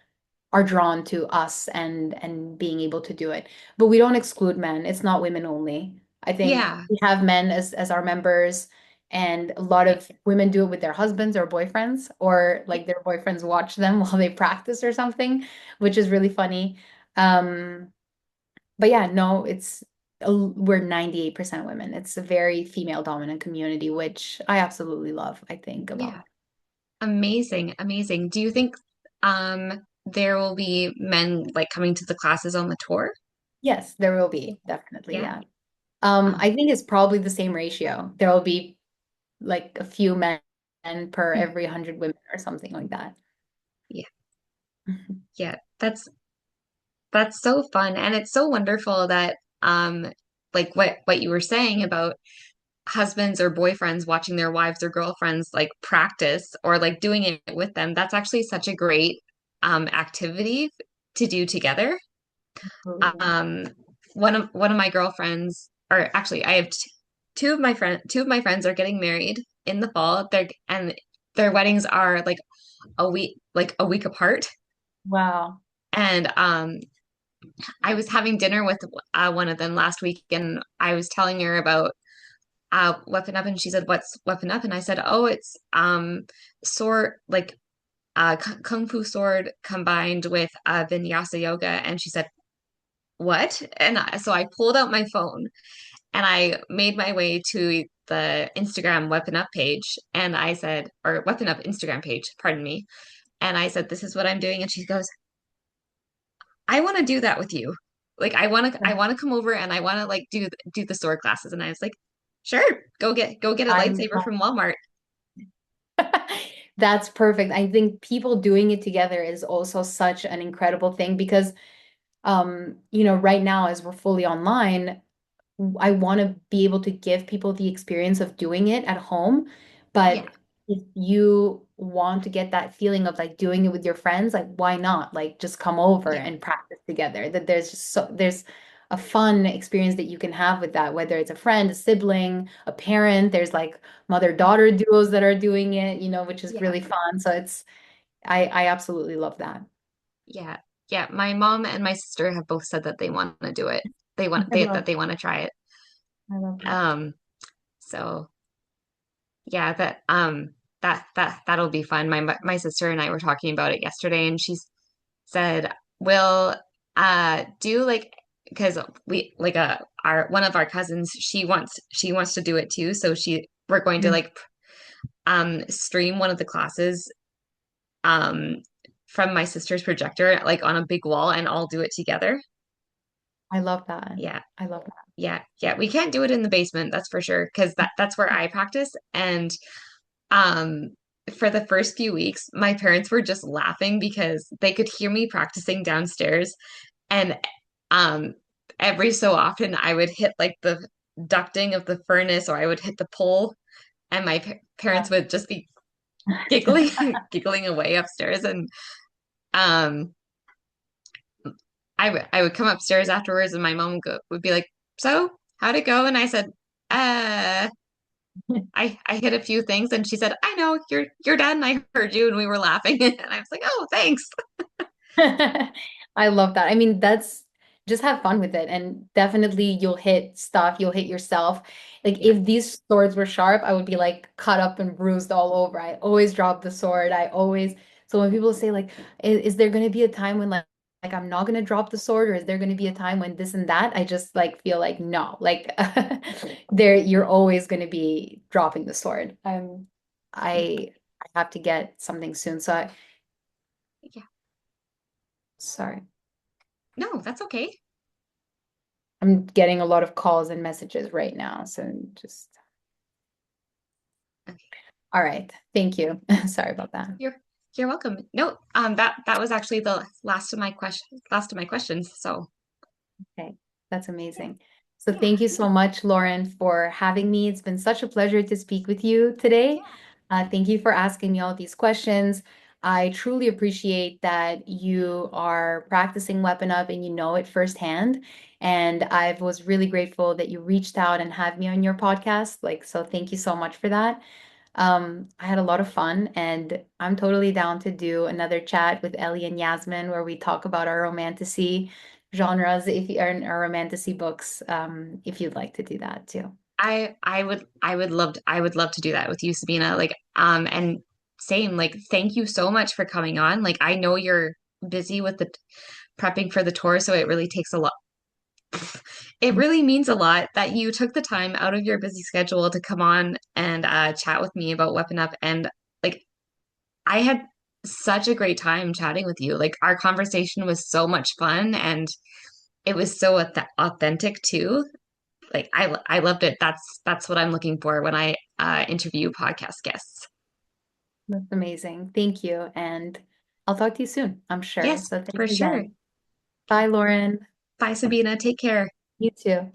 are drawn to us and being able to do it. But we don't exclude men. It's not women only. I think Yeah. we have men as our members, and a lot Yeah. of women do it with their husbands or boyfriends, or like their boyfriends watch them while they practice or something, which is really funny. Um, but yeah, no, we're 98% women. It's a very female dominant community, which I absolutely love, I think Yeah. about. Amazing. Amazing. Do you think there will be men like coming to the classes on the tour? Yes, there will be, definitely, Yeah. yeah. Um, I think it's probably the same ratio. There will be like a few men per every 100 women or something like that. yeah. Yeah. That's so fun. And it's so wonderful that like what you were saying about husbands or boyfriends watching their wives or girlfriends like practice or like doing it with them. That's actually such a great activity to do together. Absolutely. Um, one of my girlfriends, or actually, I have two of my friends are getting married in the fall. And their weddings are like a week apart. Wow. And I was having dinner with one of them last week, and I was telling her about Weapon Up, and she said, "What's Weapon Up?" And I said, "Oh, it's sword like kung fu sword combined with vinyasa yoga." And she said, "What?" And so I pulled out my phone and I made my way to the Instagram Weapon Up page, and I said, or Weapon Up Instagram page, pardon me, and I said, "This is what I'm doing," and she goes, "I want to do that with you. Like I want to come over and I want to like do the sword classes." And I was like, "Sure, go get a I'm lightsaber from Walmart." That's perfect. I think people doing it together is also such an incredible thing because right now as we're fully online, I want to be able to give people the experience of doing it at home. Yeah, But if you want to get that feeling of like doing it with your friends, like why not? Like just come over yeah, and practice together. That there's a fun experience that you can have with that, whether it's a friend, a sibling, a parent. There's like mother-daughter duos that are doing it, which is yeah. really fun. So I absolutely love that. Yeah. Yeah. My mom and my sister have both said that they want to do it. I love That they want to try it. I love that. Um, so yeah, that'll be fun. My sister and I were talking about it yesterday, and she said, "We'll do like because we like our one of our cousins she wants to do it too, so we're going to Mm, like stream one of the classes um from my sister's projector like on a big wall and all do it together." I love that. Yeah. I love that. Yeah. Yeah. We can't do it in the basement, that's for sure, because that's where I practice. And um for the first few weeks, my parents were just laughing because they could hear me practicing downstairs. And um every so often I would hit like the ducting of the furnace or I would hit the pole and my parents would just be giggling giggling away upstairs and um I would come upstairs afterwards and my mom would be like, "So, how'd it go?" And I said, "Uh, I hit a few things." And she said, "I know, you're done. I heard you." And we were laughing. And I was like, "Oh, thanks." I love that. I mean, that's just have fun with it. And definitely you'll hit stuff, you'll hit yourself. Like Yeah. if these swords were sharp, I would be like cut up and bruised all over. I always drop the sword. I always so when people say like, is there gonna be a time when like I'm not gonna drop the sword, or is there gonna be a time when this and that? I just like feel like no, like there you're always gonna be dropping the sword. I have to get something soon. So Yeah. sorry. No, that's okay. I'm getting a lot of calls and messages right now. So just, Okay. all right. Thank you. Sorry about that. You're you're welcome. No, that was actually the last of my questions. So Okay. That's yeah. amazing. So Yeah. thank you so much, Lauren, for having me. It's been such a pleasure to speak with you today. Yeah. Thank you for asking me all these questions. I truly appreciate that you are practicing Weapon Up and you know it firsthand. And I was really grateful that you reached out and had me on your podcast. Like, so thank you so much for that. I had a lot of fun, and I'm totally down to do another chat with Ellie and Yasmin where we talk about our romantasy genres if you are in our romantasy books, if you'd like to do that too. I would love to do that with you, Sabina. Like, and same, like, thank you so much for coming on. Like, I know you're busy with the prepping for the tour, so it really takes a lot. It really means a lot that you took the time out of your busy schedule to come on and chat with me about Weapon Up. And like, I had such a great time chatting with you. Like, our conversation was so much fun and it was so authentic too. Like I loved it. That's what I'm looking for when I interview podcast guests. That's amazing. Thank you. And I'll talk to you soon, I'm sure. Yes, So for thanks sure. again. Bye, Lauren. Bye, Sabina. Take care. You too.